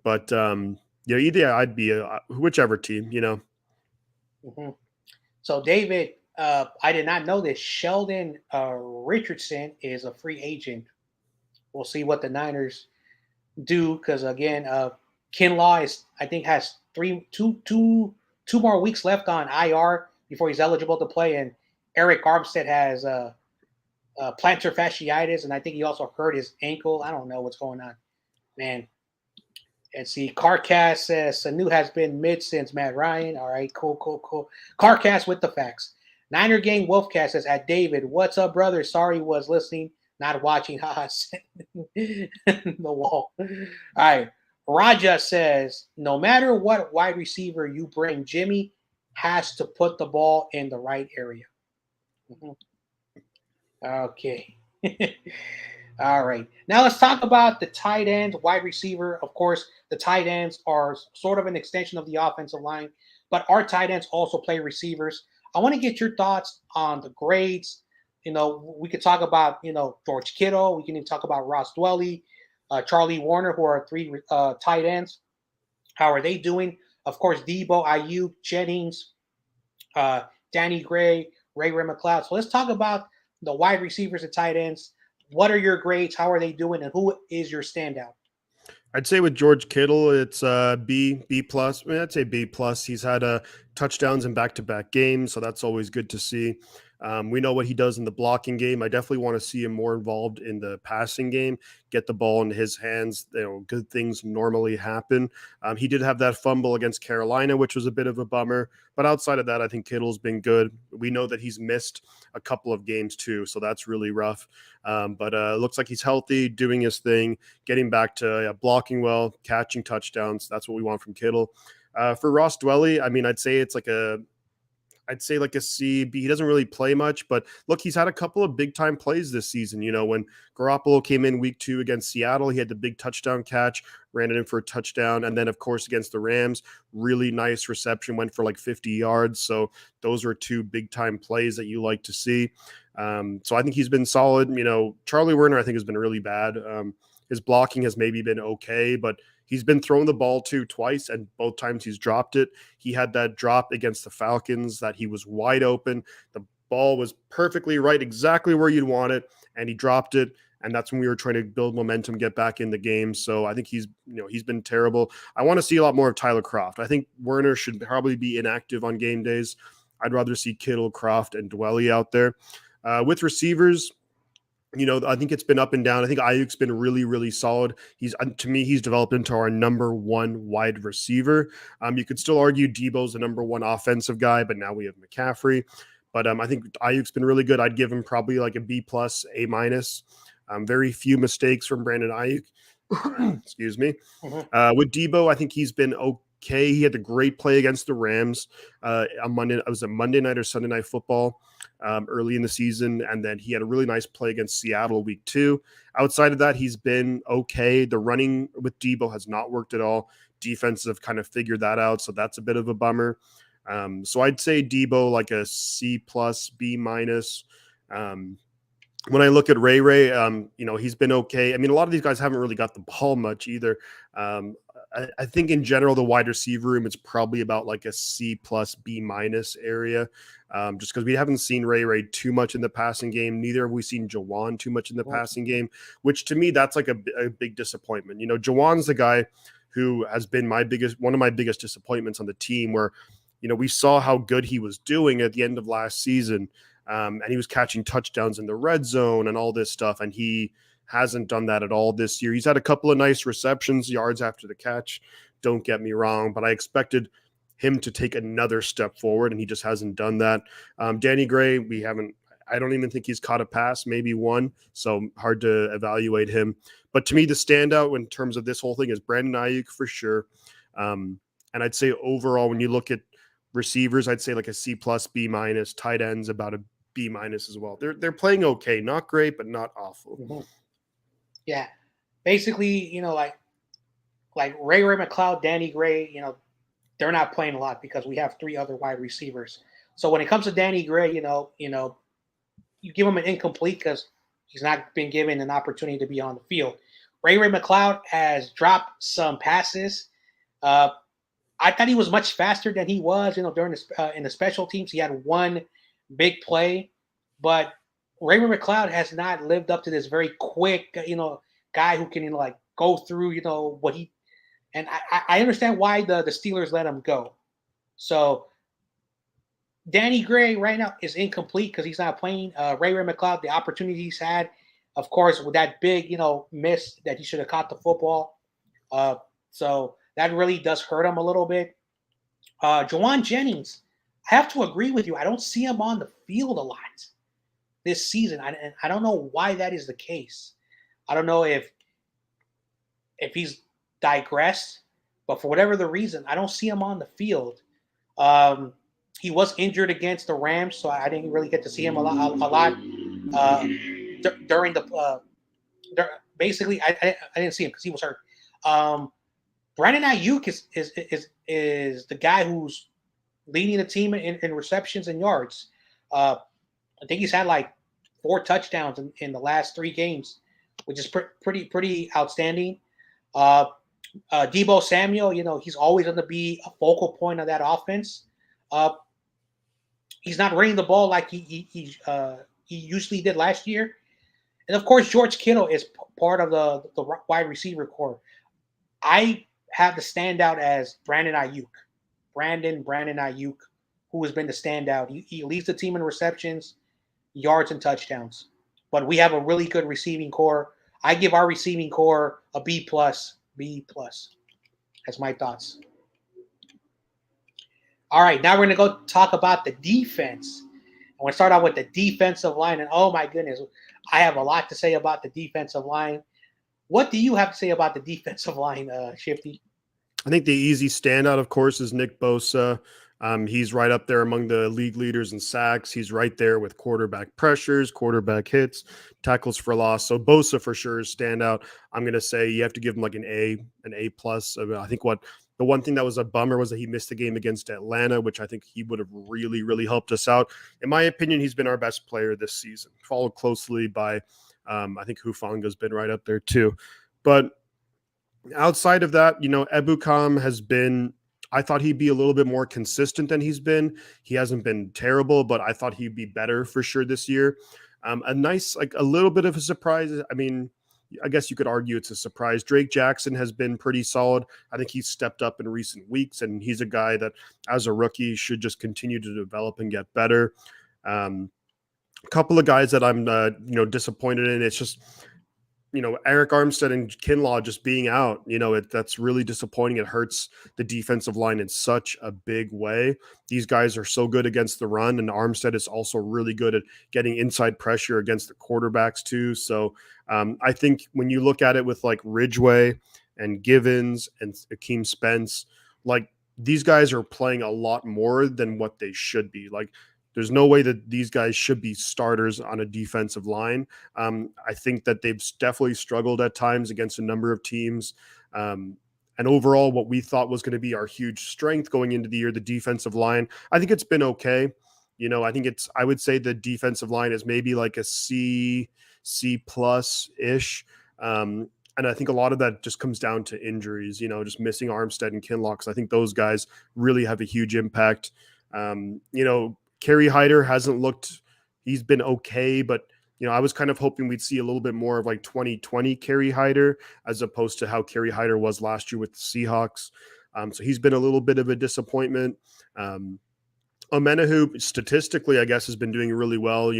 But either I'd be whichever team. Mm-hmm. So David, I did not know this. Sheldon Richardson is a free agent. We'll see what the Niners do because again, Kinlaw has two more weeks left on IR before he's eligible to play, and Eric Armstead has plantar fasciitis, and I think he also hurt his ankle. I don't know what's going on, man. Let's see. Carcast says Sanu has been mid since Matt Ryan. All right, cool. Carcast with the facts. Niner Gang Wolfcast says at David, what's up, brother? Sorry, was listening, not watching. Haha, the wall. All right. Raja says, no matter what wide receiver you bring, Jimmy has to put the ball in the right area. Okay. All right. Now let's talk about the tight ends, wide receiver. Of course, the tight ends are sort of an extension of the offensive line, but our tight ends also play receivers. I want to get your thoughts on the grades. We could talk about, George Kittle. We can even talk about Ross Dwelly, Charlie Warner, who are three tight ends. How are they doing? Of course, Debo, Ayuk, Jennings, Danny Gray, Ray McLeod. So let's talk about the wide receivers and tight ends. What are your grades? How are they doing? And who is your standout? I'd say with George Kittle, it's B plus. I mean, I'd say B plus. He's had touchdowns in back-to-back games, so that's always good to see. We know what he does in the blocking game. I definitely want to see him more involved in the passing game, get the ball in his hands. Good things normally happen. He did have that fumble against Carolina, which was a bit of a bummer. But outside of that, I think Kittle's been good. We know that he's missed a couple of games too, so that's really rough. But it looks like he's healthy, doing his thing, getting back to blocking well, catching touchdowns. That's what we want from Kittle. For Ross Dwelly, I mean, I'd say like a C, B. He doesn't really play much, but look, he's had a couple of big time plays this season. When Garoppolo came in week 2 against Seattle, he had the big touchdown catch, ran it in for a touchdown. And then of course, against the Rams, really nice reception, went for like 50 yards. So those are 2 big time plays that you like to see. So I think he's been solid. Charlie Werner, I think has been really bad. His blocking has maybe been okay, but he's been throwing the ball twice, and both times he's dropped it. He had that drop against the Falcons that he was wide open. The ball was perfectly right, exactly where you'd want it, and he dropped it. And that's when we were trying to build momentum, get back in the game. So I think he's been terrible. I want to see a lot more of Tyler Kroft. I think Werner should probably be inactive on game days. I'd rather see Kittle, Kroft, and Dwelly out there. With receivers, I think it's been up and down. I think Ayuk's been really, really solid. To me, he's developed into our number 1 wide receiver. You could still argue Debo's the number 1 offensive guy, but now we have McCaffrey. But I think Ayuk's been really good. I'd give him probably like a B plus, A minus. Very few mistakes from Brandon Ayuk. Excuse me. Mm-hmm. With Debo, I think he's been okay. He had the great play against the Rams on Monday. It was a Monday night or Sunday night football. early in the season, and then he had a really nice play against Seattle week 2. Outside of that, he's been okay. The running with Debo has not worked at all. Defenses have kind of figured that out, so that's a bit of a bummer. So I'd say Debo like a C plus, B minus. When I look at Ray, he's been okay. I mean, a lot of these guys haven't really got the ball much either. I think in general, the wide receiver room is probably about like a C plus, B minus area, just because we haven't seen Ray too much in the passing game. Neither have we seen Jawan too much in the passing game, which to me, that's like a big disappointment. Jawan's the guy who has been one of my biggest disappointments on the team, where, we saw how good he was doing at the end of last season. And he was catching touchdowns in the red zone and all this stuff. And he hasn't done that at all this year. He's had a couple of nice receptions, yards after the catch. Don't get me wrong, but I expected him to take another step forward, and he just hasn't done that. Danny Gray, I don't even think he's caught a pass, maybe one. So hard to evaluate him. But to me, the standout in terms of this whole thing is Brandon Ayuk for sure. And I'd say overall, when you look at receivers, I'd say like a C plus, B minus. Tight ends about a B minus as well. They're playing okay, not great, but not awful. Mm-hmm. Yeah, basically, like Ray McCloud, Danny Gray, they're not playing a lot because we have 3 other wide receivers. So when it comes to Danny Gray, you give him an incomplete because he's not been given an opportunity to be on the field. Ray McCloud has dropped some passes. I thought he was much faster than he was, during in the special teams. He had one big play, but Raymond McCloud has not lived up to this very quick, guy who can, go through, what he. And I understand why the Steelers let him go. So Danny Gray right now is incomplete because he's not playing. Raymond McCloud, the opportunity he's had, of course, with that big, miss that he should have caught the football. So that really does hurt him a little bit. Jawan Jennings, I have to agree with you. I don't see him on the field a lot this season. I don't know why that is the case. I don't know if he's digressed, but for whatever the reason, I don't see him on the field. He was injured against the Rams, so I didn't really get to see him a lot during the. Basically, I didn't see him because he was hurt. Brandon Ayuk is the guy who's leading the team in receptions and yards. I think he's had like 4 touchdowns in the last 3 games, which is pretty outstanding. Debo Samuel, he's always going to be a focal point of that offense. He's not running the ball like he usually did last year. And of course, George Kittle is part of the wide receiver core. I have the standout as Brandon Ayuk. Brandon Ayuk, who has been the standout. He leads the team in receptions, yards, and touchdowns. But we have a really good receiving core. I give our receiving core a B plus. B plus. That's my thoughts. All right, now we're going to go talk about the defense. I want to start out with the defensive line. And oh my goodness, I have a lot to say about the defensive line. What do you have to say about the defensive line, Shifty? I think the easy standout, of course, is Nick Bosa. He's right up there among the league leaders in sacks. He's right there with quarterback pressures, quarterback hits, tackles for loss. So Bosa for sure is standout. I'm going to say you have to give him like an A plus. I think the one thing that was a bummer was that he missed the game against Atlanta, which I think he would have really, really helped us out. In my opinion, he's been our best player this season, followed closely by I think Hufanga's been right up there too. But outside of that, Ebukam has been, I thought he'd be a little bit more consistent than he's been. He hasn't been terrible, but I thought he'd be better for sure this year. A nice, like a little bit of a surprise. I mean, I guess you could argue it's a surprise. Drake Jackson has been pretty solid. I think he's stepped up in recent weeks, and he's a guy that as a rookie should just continue to develop and get better. A couple of guys that I'm, disappointed in. It's just, Eric Armstead and Kinlaw just being out, that's really disappointing. It hurts the defensive line in such a big way. These guys are so good against the run, and Armstead is also really good at getting inside pressure against the quarterbacks too. So I think when you look at it with like Ridgeway and Givens and Akeem Spence, like these guys are playing a lot more than what they should be. Like There's no way that these guys should be starters on a defensive line. I think that they've definitely struggled at times against a number of teams. And overall, what we thought was going to be our huge strength going into the year, the defensive line, I think it's been okay. I would say the defensive line is maybe like a C plus ish. And I think a lot of that just comes down to injuries, just missing Armstead and Kinlaw, because I think those guys really have a huge impact. Kerry Hyder hasn't looked, he's been okay, but I was kind of hoping we'd see a little bit more of like 2020 Kerry Hyder as opposed to how Kerry Hyder was last year with the Seahawks. So he's been a little bit of a disappointment. Omenahu statistically, I guess, has been doing really well,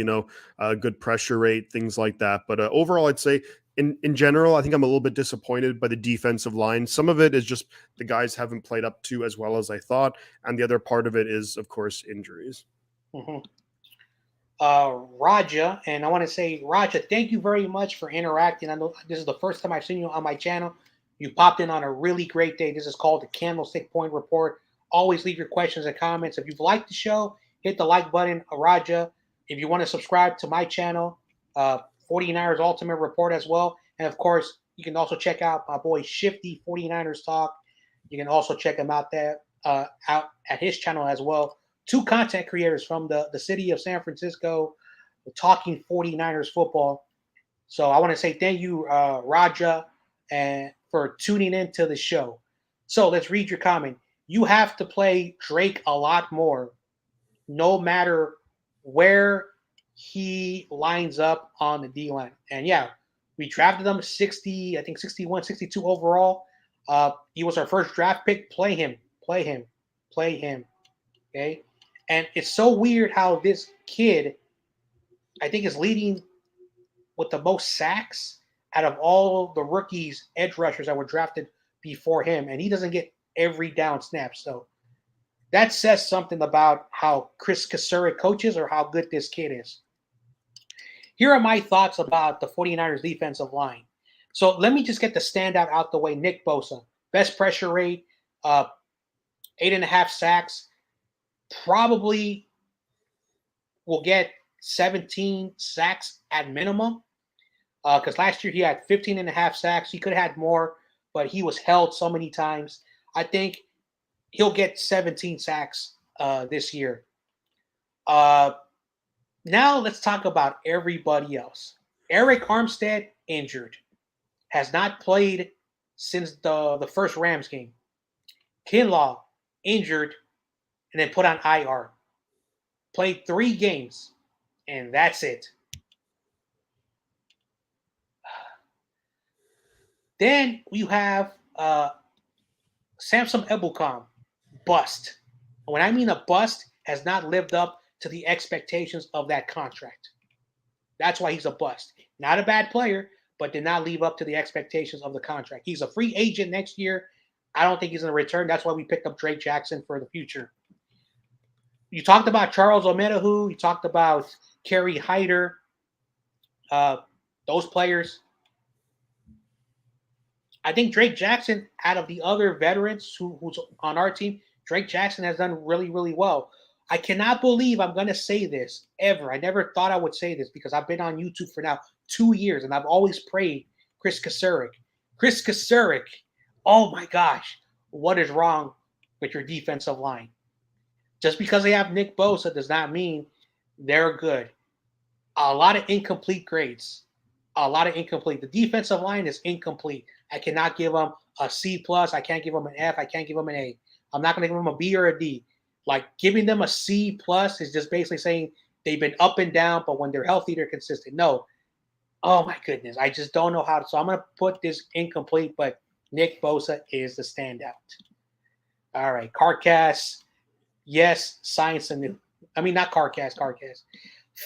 good pressure rate, things like that. But overall, I'd say in general, I think I'm a little bit disappointed by the defensive line. Some of it is just the guys haven't played up to as well as I thought. And the other part of it is, of course, injuries. Mm-hmm. Raja, and I want to say, Raja, thank you very much for interacting. I know this is the first time I've seen you on my channel. You popped in on a really great day. This is called the Candlestick Point Report. Always leave your questions and comments. If you've liked the show, hit the like button, Raja. If you want to subscribe to my channel, 49ers Ultimate Report as well. And of course, you can also check out my boy Shifty 49ers Talk. You can also check him out there out at his channel as well. 2 content creators from the city of San Francisco talking 49ers football. So I want to say thank you, Raja, and for tuning into the show. So let's read your comment. You have to play Drake a lot more, no matter where he lines up on the D line. And yeah, we drafted him 60, I think 61, 62 overall. He was our first draft pick. Play him. Okay. And it's so weird how this kid, I think, is leading with the most sacks out of all the rookies, edge rushers that were drafted before him. And he doesn't get every down snap. So that says something about how Chris Kasurik coaches or how good this kid is. Here are my thoughts about the 49ers defensive line. So let me just get the standout out the way. Nick Bosa, best pressure rate, 8.5 sacks, probably will get 17 sacks at minimum. Because last year he had 15.5 sacks. He could have had more, but he was held so many times. I think he'll get 17 sacks this year. Now let's talk about everybody else. Eric Armstead, injured. Has not played since the first Rams game. Kinlaw, injured, and then put on IR. Played 3 games, and that's it. Then you have Samson Ebukam, bust. When I mean a bust, has not lived up to the expectations of that contract. That's why he's a bust. Not a bad player, but did not live up to the expectations of the contract. He's a free agent next year. I don't think he's going to return. That's why we picked up Drake Jackson for the future. You talked about Charles Omenahu. You talked about Kerry Hyder. Those players. I think Drake Jackson, out of the other veterans who's on our team, Drake Jackson has done really, really well. I cannot believe I'm going to say this ever. I never thought I would say this because I've been on YouTube for now 2 years, and I've always praised Chris Kasurik. Chris Kasurik, oh my gosh, what is wrong with your defensive line? Just because they have Nick Bosa does not mean they're good. A lot of incomplete grades. The defensive line is incomplete. I cannot give them a C+. I can't give them an F. I can't give them an A. I'm not going to give them a B or a D. Like, giving them a C+ is just basically saying they've been up and down, but when they're healthy, they're consistent. No. Oh, my goodness. I just don't know how to. So I'm going to put this incomplete, but Nick Bosa is the standout. All right. Carcass. Yes. Science anew. I mean, not Carcass.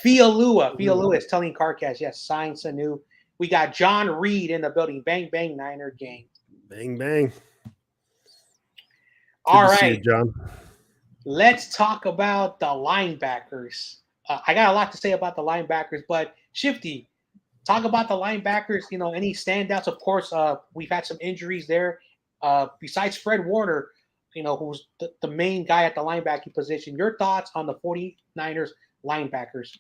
Fialua is telling Carcass, yes, Science anew. We got John Reed in the building. Bang, bang, Niner gang. Bang, bang. All right. John. Let's talk about the linebackers. I got a lot to say about the linebackers, but Shifty, talk about the linebackers. Any standouts? Of course, we've had some injuries there. Besides Fred Warner, who's the main guy at the linebacking position. Your thoughts on the 49ers linebackers?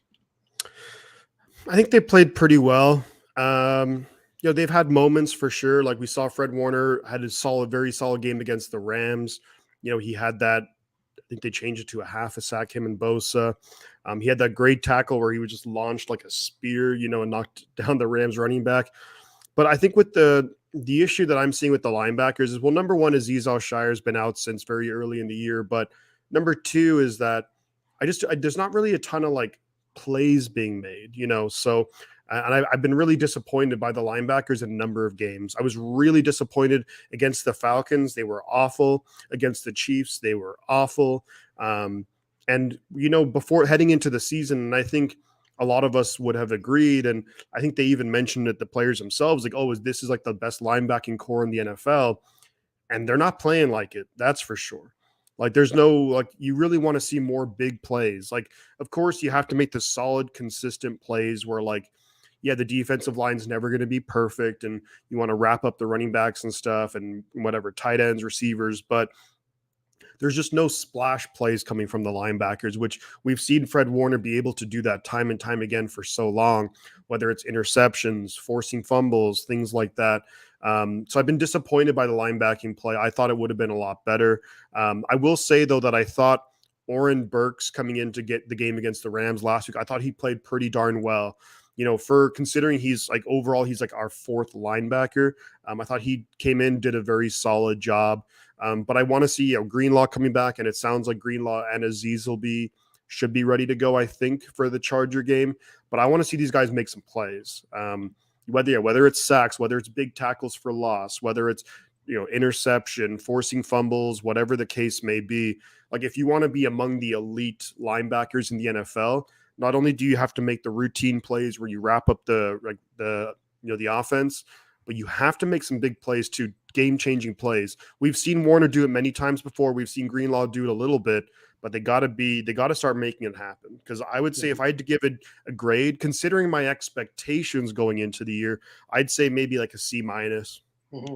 I think they played pretty well. They've had moments for sure. Like we saw Fred Warner had a very solid game against the Rams. He had that. I think they changed it to a half a sack, him and Bosa. He had that great tackle where he was just launched like a spear, and knocked down the Rams running back. But I think with the issue that I'm seeing with the linebackers is, well, number one is Azeez Al-Shire's been out since very early in the year. But number two is that there's not really a ton of like plays being made, So, and I've been really disappointed by the linebackers in a number of games. I was really disappointed against the Falcons. They were awful. Against the Chiefs, they were awful. And, before heading into the season, and I think a lot of us would have agreed, and I think they even mentioned it, the players themselves, like, oh, this is like the best linebacking core in the NFL. And they're not playing like it. That's for sure. Like there's no, like, you really want to see more big plays. Like, of course you have to make the solid, consistent plays where like, yeah, the defensive line's never going to be perfect. And you want to wrap up the running backs and stuff and whatever, tight ends, receivers, but there's just no splash plays coming from the linebackers, which we've seen Fred Warner be able to do that time and time again for so long, whether it's interceptions, forcing fumbles, things like that. So I've been disappointed by the linebacking play. I thought it would have been a lot better. I will say, though, that I thought Oren Burks coming in to get the game against the Rams last week, I thought he played pretty darn well. For considering he's like overall, he's like our fourth linebacker. I thought he came in, did a very solid job. But I want to see Greenlaw coming back, and it sounds like Greenlaw and Azeez should be ready to go, I think, for the Charger game. But I want to see these guys make some plays. Whether it's sacks, whether it's big tackles for loss, whether it's interception, forcing fumbles, whatever the case may be. Like if you want to be among the elite linebackers in the NFL, not only do you have to make the routine plays where you wrap up the offense, but you have to make some big plays too, game-changing plays. We've seen Warner do it many times before. We've seen Greenlaw do it a little bit, but they got to start making it happen. Because I would say if I had to give it a grade, considering my expectations going into the year, I'd say maybe like a C-. Mm-hmm.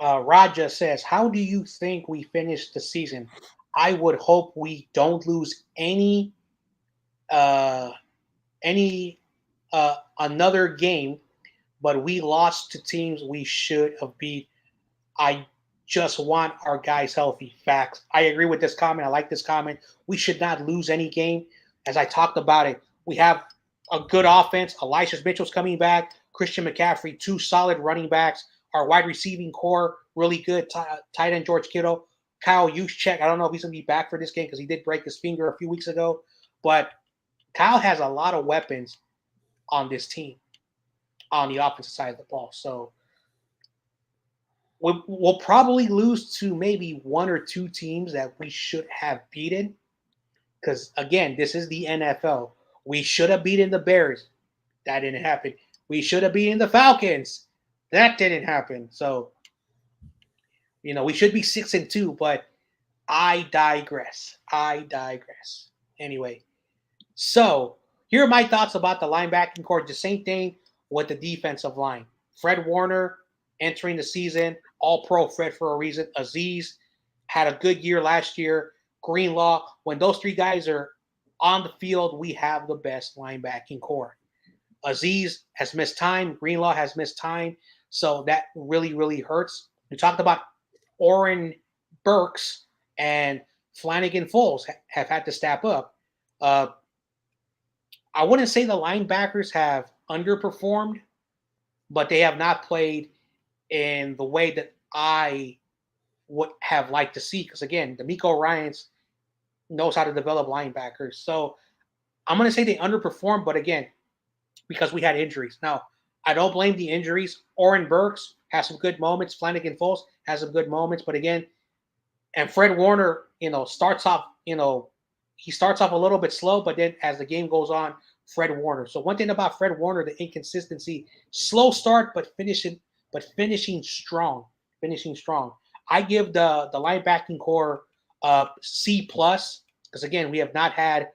Raja says, how do you think we finish the season? I would hope we don't lose another game, but we lost to teams we should have beat. I just want our guys healthy. Facts. I agree with this comment. I like this comment. We should not lose any game. As I talked about it, we have a good offense. Elijah Mitchell's coming back. Christian McCaffrey, two solid running backs. Our wide receiving core, really good. Tight end George Kittle. Kyle Juszczyk, I don't know if he's going to be back for this game because he did break his finger a few weeks ago. But Kyle has a lot of weapons on this team on the offensive side of the ball. So we'll probably lose to maybe one or two teams that we should have beaten. Because, again, this is the NFL. We should have beaten the Bears. That didn't happen. We should have beaten the Falcons. That didn't happen. So, we should be 6-2, but I digress. Anyway, so here are my thoughts about the linebacking core. The same thing with the defensive line. Fred Warner entering the season, all-pro Fred for a reason. Azeez had a good year last year. Greenlaw, when those three guys are on the field, we have the best linebacking core. Azeez has missed time. Greenlaw has missed time. So that really, really hurts. We talked about Oren Burks and Flanagan Foles have had to step up. I wouldn't say the linebackers have underperformed, but they have not played in the way that I would have liked to see. Because, again, D'Amico Ryans knows how to develop linebackers. So I'm going to say they underperformed, but, again, because we had injuries. Now, I don't blame the injuries. Oren Burks has some good moments. Flanagan Foles has some good moments. But, again, and Fred Warner, starts off, he starts off a little bit slow, but then as the game goes on, Fred Warner. So one thing about Fred Warner, the inconsistency, slow start, but finishing strong. I give the linebacking core C+, because, again, we have not had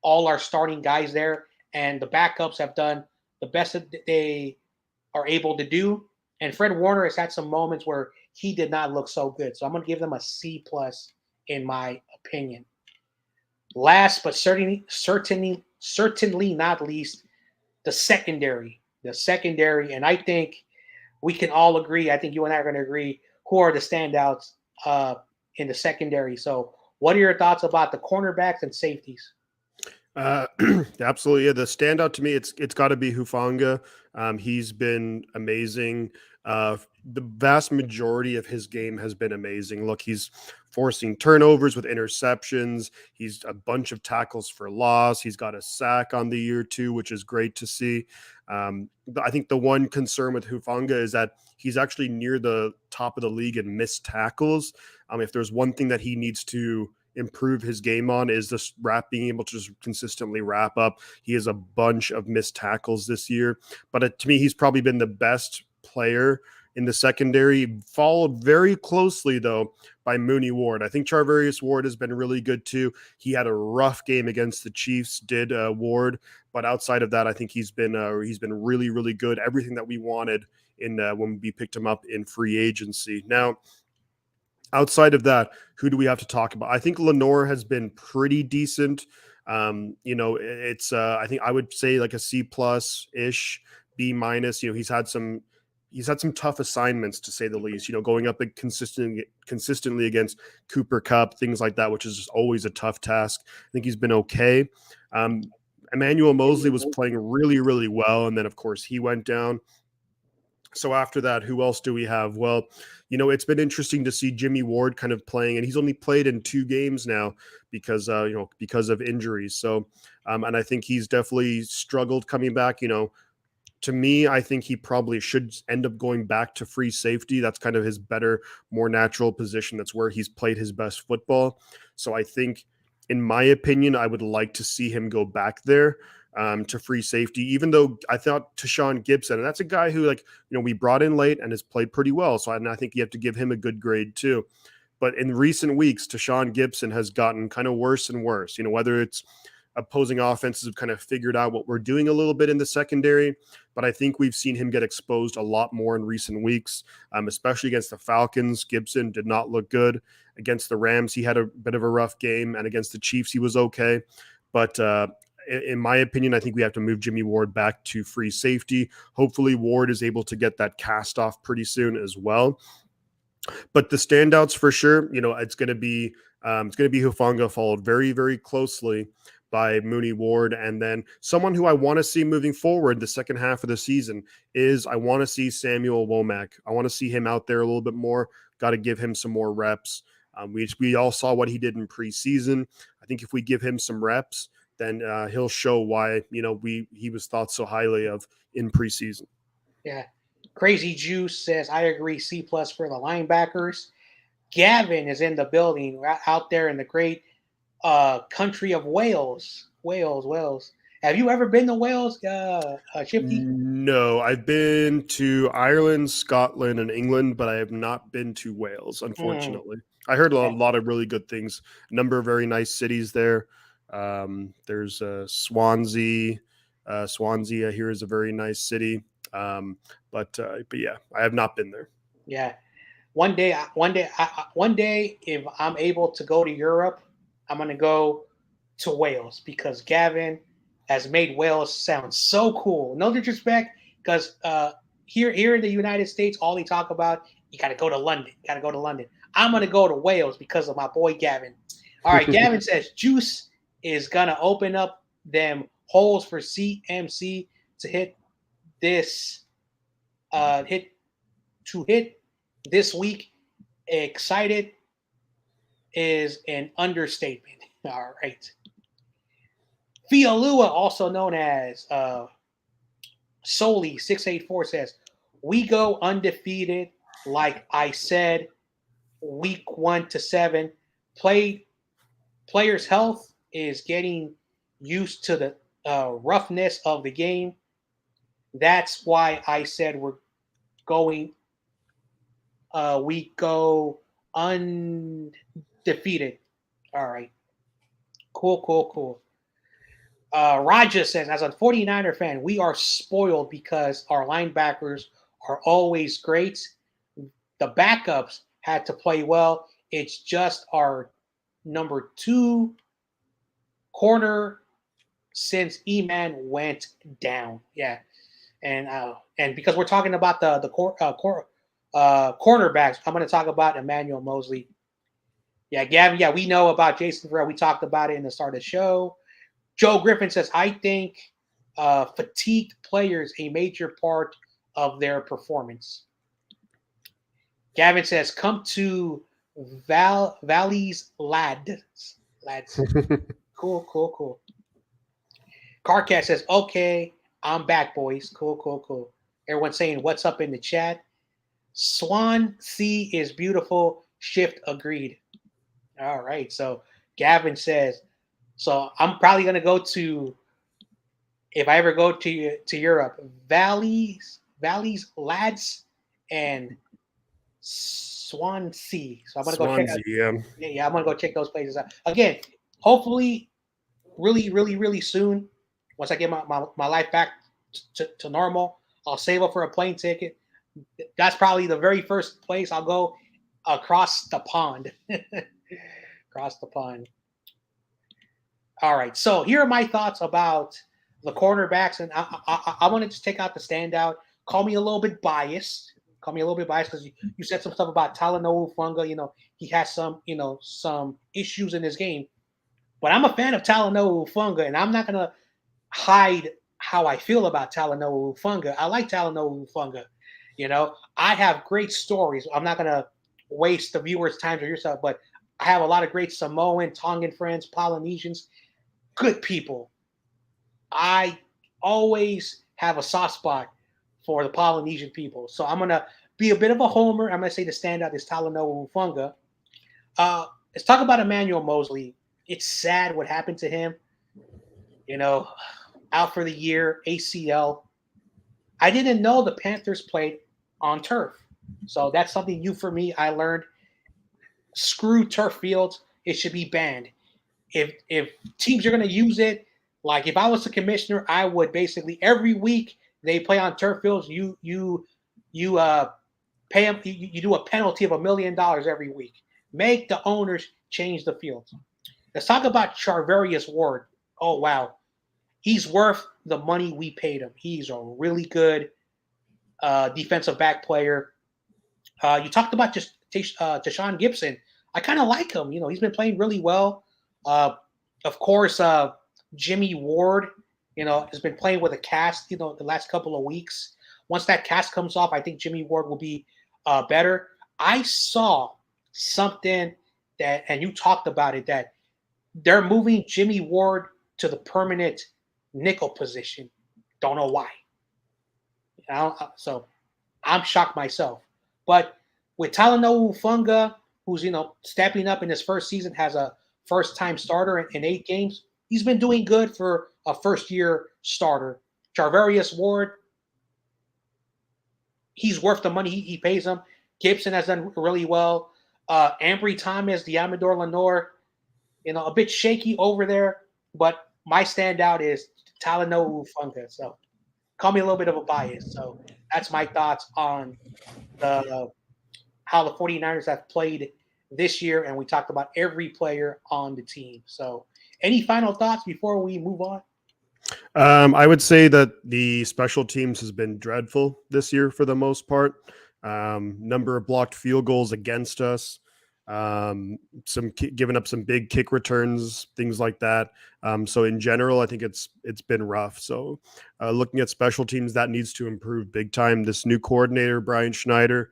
all our starting guys there, and the backups have done the best that they are able to do. And Fred Warner has had some moments where he did not look so good. So I'm going to give them a C plus in my opinion. Last but certainly not least, the secondary. The secondary, and I think we can all agree. I think you and I are going to agree who are the standouts in the secondary. So, what are your thoughts about the cornerbacks and safeties? Uh, absolutely. Yeah, the standout to me, it's got to be Hufanga. He's been amazing. The vast majority of his game has been amazing. Look, he's forcing turnovers with interceptions. He's a bunch of tackles for loss. He's got a sack on the year too, which is great to see. I think the one concern with Hufanga is that he's actually near the top of the league in missed tackles. If there's one thing that he needs to improve his game on is this being able to just consistently wrap up. He has a bunch of missed tackles this year, but to me, he's probably been the best player in the secondary, followed very closely though by Mooney Ward. I think Charvarius Ward has been really good too. He had a rough game against the Chiefs, did Ward, but outside of that, I think he's been really, really good. Everything that we wanted in when we picked him up in free agency. Now, outside of that, who do we have to talk about? I think Lenore has been pretty decent. It's I think I would say like a C plus ish, B minus. He's had some tough assignments to say the least. Going up consistently against Cooper Cup, things like that, which is just always a tough task. I think he's been okay. Emmanuel Mosley was playing really, really well, and then of course he went down. So after that, who else do we have? Well, it's been interesting to see Jimmy Ward kind of playing, and he's only played in 2 games now because of injuries. So, and I think he's definitely struggled coming back. To me, I think he probably should end up going back to free safety. That's kind of his better, more natural position. That's where he's played his best football. So I think, in my opinion, I would like to see him go back there. To free safety, even though I thought Tashawn Gibson, and that's a guy who, we brought in late and has played pretty well. So I think you have to give him a good grade too. But in recent weeks, Tashawn Gibson has gotten kind of worse and worse. Whether it's opposing offenses have kind of figured out what we're doing a little bit in the secondary, but I think we've seen him get exposed a lot more in recent weeks, especially against the Falcons. Gibson did not look good. Against the Rams, he had a bit of a rough game, and against the Chiefs, he was okay. But in my opinion, I think we have to move Jimmy Ward back to free safety. Hopefully Ward is able to get that cast off pretty soon as well. But the standouts for sure, it's going to be Hufanga, followed very, very closely by Mooney Ward. And then someone who I want to see moving forward the second half of the season is I want to see Samuel Womack. I want to see him out there a little bit more. Got to give him some more reps. We all saw what he did in preseason. I think if we give him some reps, then he'll show why he was thought so highly of in preseason. Yeah, Crazy Juice says I agree. C plus for the linebackers. Gavin is in the building out there in the great country of Wales. Wales. Have you ever been to Wales, Shifty? No, I've been to Ireland, Scotland, and England, but I have not been to Wales, unfortunately. I heard a lot of really good things. A number of very nice cities there. There's Swansea. Swansea here is a very nice city. But yeah, I have not been there. Yeah. One day, if I'm able to go to Europe, I'm gonna go to Wales because Gavin has made Wales sound so cool. No disrespect, because here in the United States, all they talk about you got to go to London. Got to go to London. I'm gonna go to Wales because of my boy Gavin. All right, Gavin says Juice is gonna open up them holes for CMC to hit this hit this week. Excited is an understatement. All right. Fialua, also known as Soli 684, says, we go undefeated, like I said, week 1 to 7. Players' health is getting used to the roughness of the game. That's why I said we're going. We go undefeated. All right. Cool. Raja says, as a 49er fan, we are spoiled because our linebackers are always great. The backups had to play well. It's just our number 2 corner since E-Man went down. Yeah, and because we're talking about cornerbacks, I'm going to talk about Emmanuel Mosley. Yeah, Gavin. Yeah, we know about Jason Verrell. We talked about it in the start of the show. Joe Griffin says, I think fatigued players a major part of their performance. Gavin says, come to Valley's lads. Cool, cool, cool. Carcat says, okay, I'm back, boys. Cool, cool, cool. Everyone's saying what's up in the chat. Swan C is beautiful. Shift agreed. All right. So Gavin says, so I'm probably gonna go to, if I ever go to Europe, Valleys, lads, and Swansea. So I'm gonna go check out. Swansea, Yeah, I'm gonna go check those places out again. Hopefully, really, really, really soon. Once I get my life back to normal, I'll save up for a plane ticket. That's probably the very first place I'll go across the pond. Across the pond. All right. So here are my thoughts about the cornerbacks, and I want to just take out the standout. Call me a little bit biased. Call me a little bit biased because you said some stuff about Talanoa Funga. You know, he has some issues in his game. But I'm a fan of Talanoa Funga, and I'm not gonna hide how I feel about Talanoa Funga. I like Talanoa Funga. You know, I have great stories. I'm not gonna waste the viewers' time or yourself, but I have a lot of great Samoan, Tongan friends, Polynesians, good people. I always have a soft spot for the Polynesian people. So I'm gonna be a bit of a homer. I'm gonna say the standout is Talanoa Funga. Let's talk about Emmanuel Mosley. It's sad what happened to him. You know, out for the year, ACL. I didn't know the Panthers played on turf. So that's something new for me. I learned screw turf fields. It should be banned. If teams are going to use it, like if I was the commissioner, I would basically every week they play on turf fields. You pay them. You do a penalty of $1 million every week. Make the owners change the fields. Let's talk about Charvarius Ward. Oh wow, he's worth the money we paid him. He's a really good defensive back player. You talked about just Tashawn Gibson. I kind of like him. You know, he's been playing really well. Of course, Jimmy Ward, you know, has been playing with a cast, you know, the last couple of weeks. Once that cast comes off, I think Jimmy Ward will be better. I saw something that, and you talked about it, that they're moving Jimmy Ward to the permanent nickel position. Don't know why. So I'm shocked myself. But with Talanoa Funga, who's, you know, stepping up in his first season, has a first-time starter in 8 games, he's been doing good for a first-year starter. Charvarius Ward, he's worth the money he pays him. Gibson has done really well. Ambry Thomas, Diamador Lenore, you know, a bit shaky over there, but my standout is Talanoa Funga. So call me a little bit of a bias. So that's my thoughts on how the 49ers have played this year, and we talked about every player on the team. So any final thoughts before we move on? I would say that the special teams has been dreadful this year for the most part. Number of blocked field goals against us, giving up some big kick returns, things like that. So in general, I think it's been rough. So looking at special teams, that needs to improve big time. This new coordinator, Brian Schneider,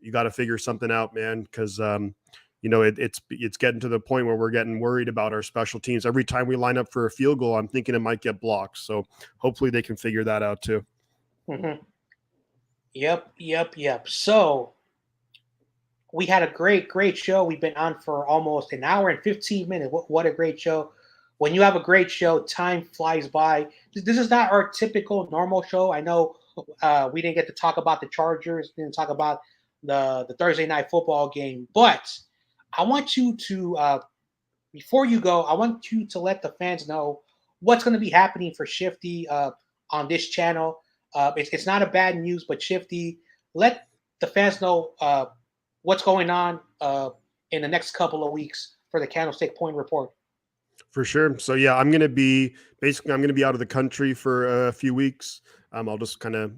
you got to figure something out, man, because you know, it's getting to the point where we're getting worried about our special teams. Every time we line up for a field goal, I'm thinking it might get blocked. So hopefully they can figure that out too. Mm-hmm. Yep. So we had a great show. We've been on for almost an hour and 15 minutes. What a great show. When you have a great show, time flies by. This is not our typical normal show. I know we didn't get to talk about the Chargers, didn't talk about the Thursday night football game, but I want you to, before you go, I want you to let the fans know what's going to be happening for Shifty on this channel. It's not a bad news, but Shifty, let the fans know what's going on in the next couple of weeks for the Candlestick Point Report. For sure. So yeah, I'm gonna be out of the country for a few weeks. I'll just kind of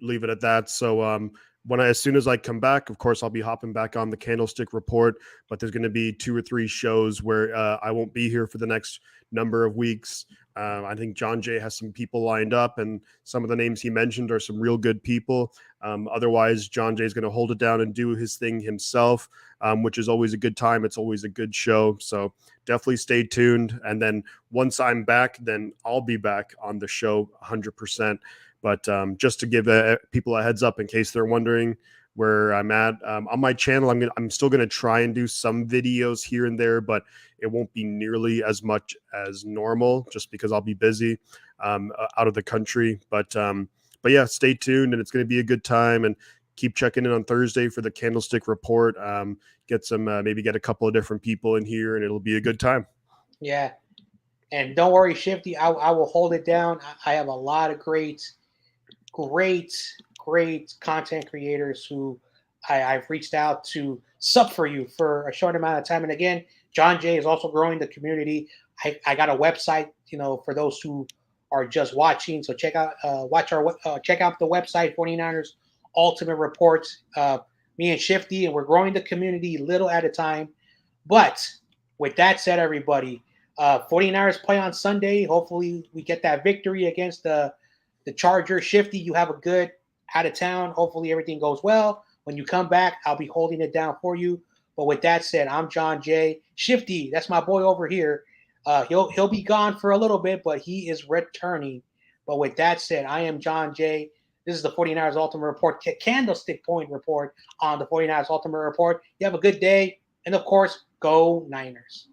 leave it at that. So as soon as I come back, of course, I'll be hopping back on the Candlestick Report. But there's going to be 2 or 3 shows where I won't be here for the next number of weeks. I think John Jay has some people lined up, and some of the names he mentioned are some real good people. Otherwise, John Jay is going to hold it down and do his thing himself, which is always a good time. It's always a good show. So definitely stay tuned. And then once I'm back, then I'll be back on the show 100%. But just to give people a heads up in case they're wondering where I'm at on my channel, I'm still going to try and do some videos here and there, but it won't be nearly as much as normal just because I'll be busy out of the country. But yeah, stay tuned, and it's going to be a good time. And keep checking in on Thursday for the Candlestick Report. Get a couple of different people in here, and it'll be a good time. Yeah. And don't worry, Shifty, I will hold it down. I have a lot of great content creators who I've reached out to sub for you for a short amount of time. And again, John Jay is also growing the community. I got a website, for those who are just watching. So check out check out the website, 49ers Ultimate Reports. Me and Shifty, and we're growing the community little at a time. But with that said, everybody, 49ers play on Sunday. Hopefully we get that victory against the Chargers. Shifty, you have a good out of town. Hopefully everything goes well. When you come back, I'll be holding it down for you. But with that said, I'm John Jay. Shifty, that's my boy over here. He'll be gone for a little bit, but he is returning. But with that said, I am John Jay. This is the 49ers Ultimate Report, Candlestick Point Report on the 49ers Ultimate Report. You have a good day. And of course, go Niners.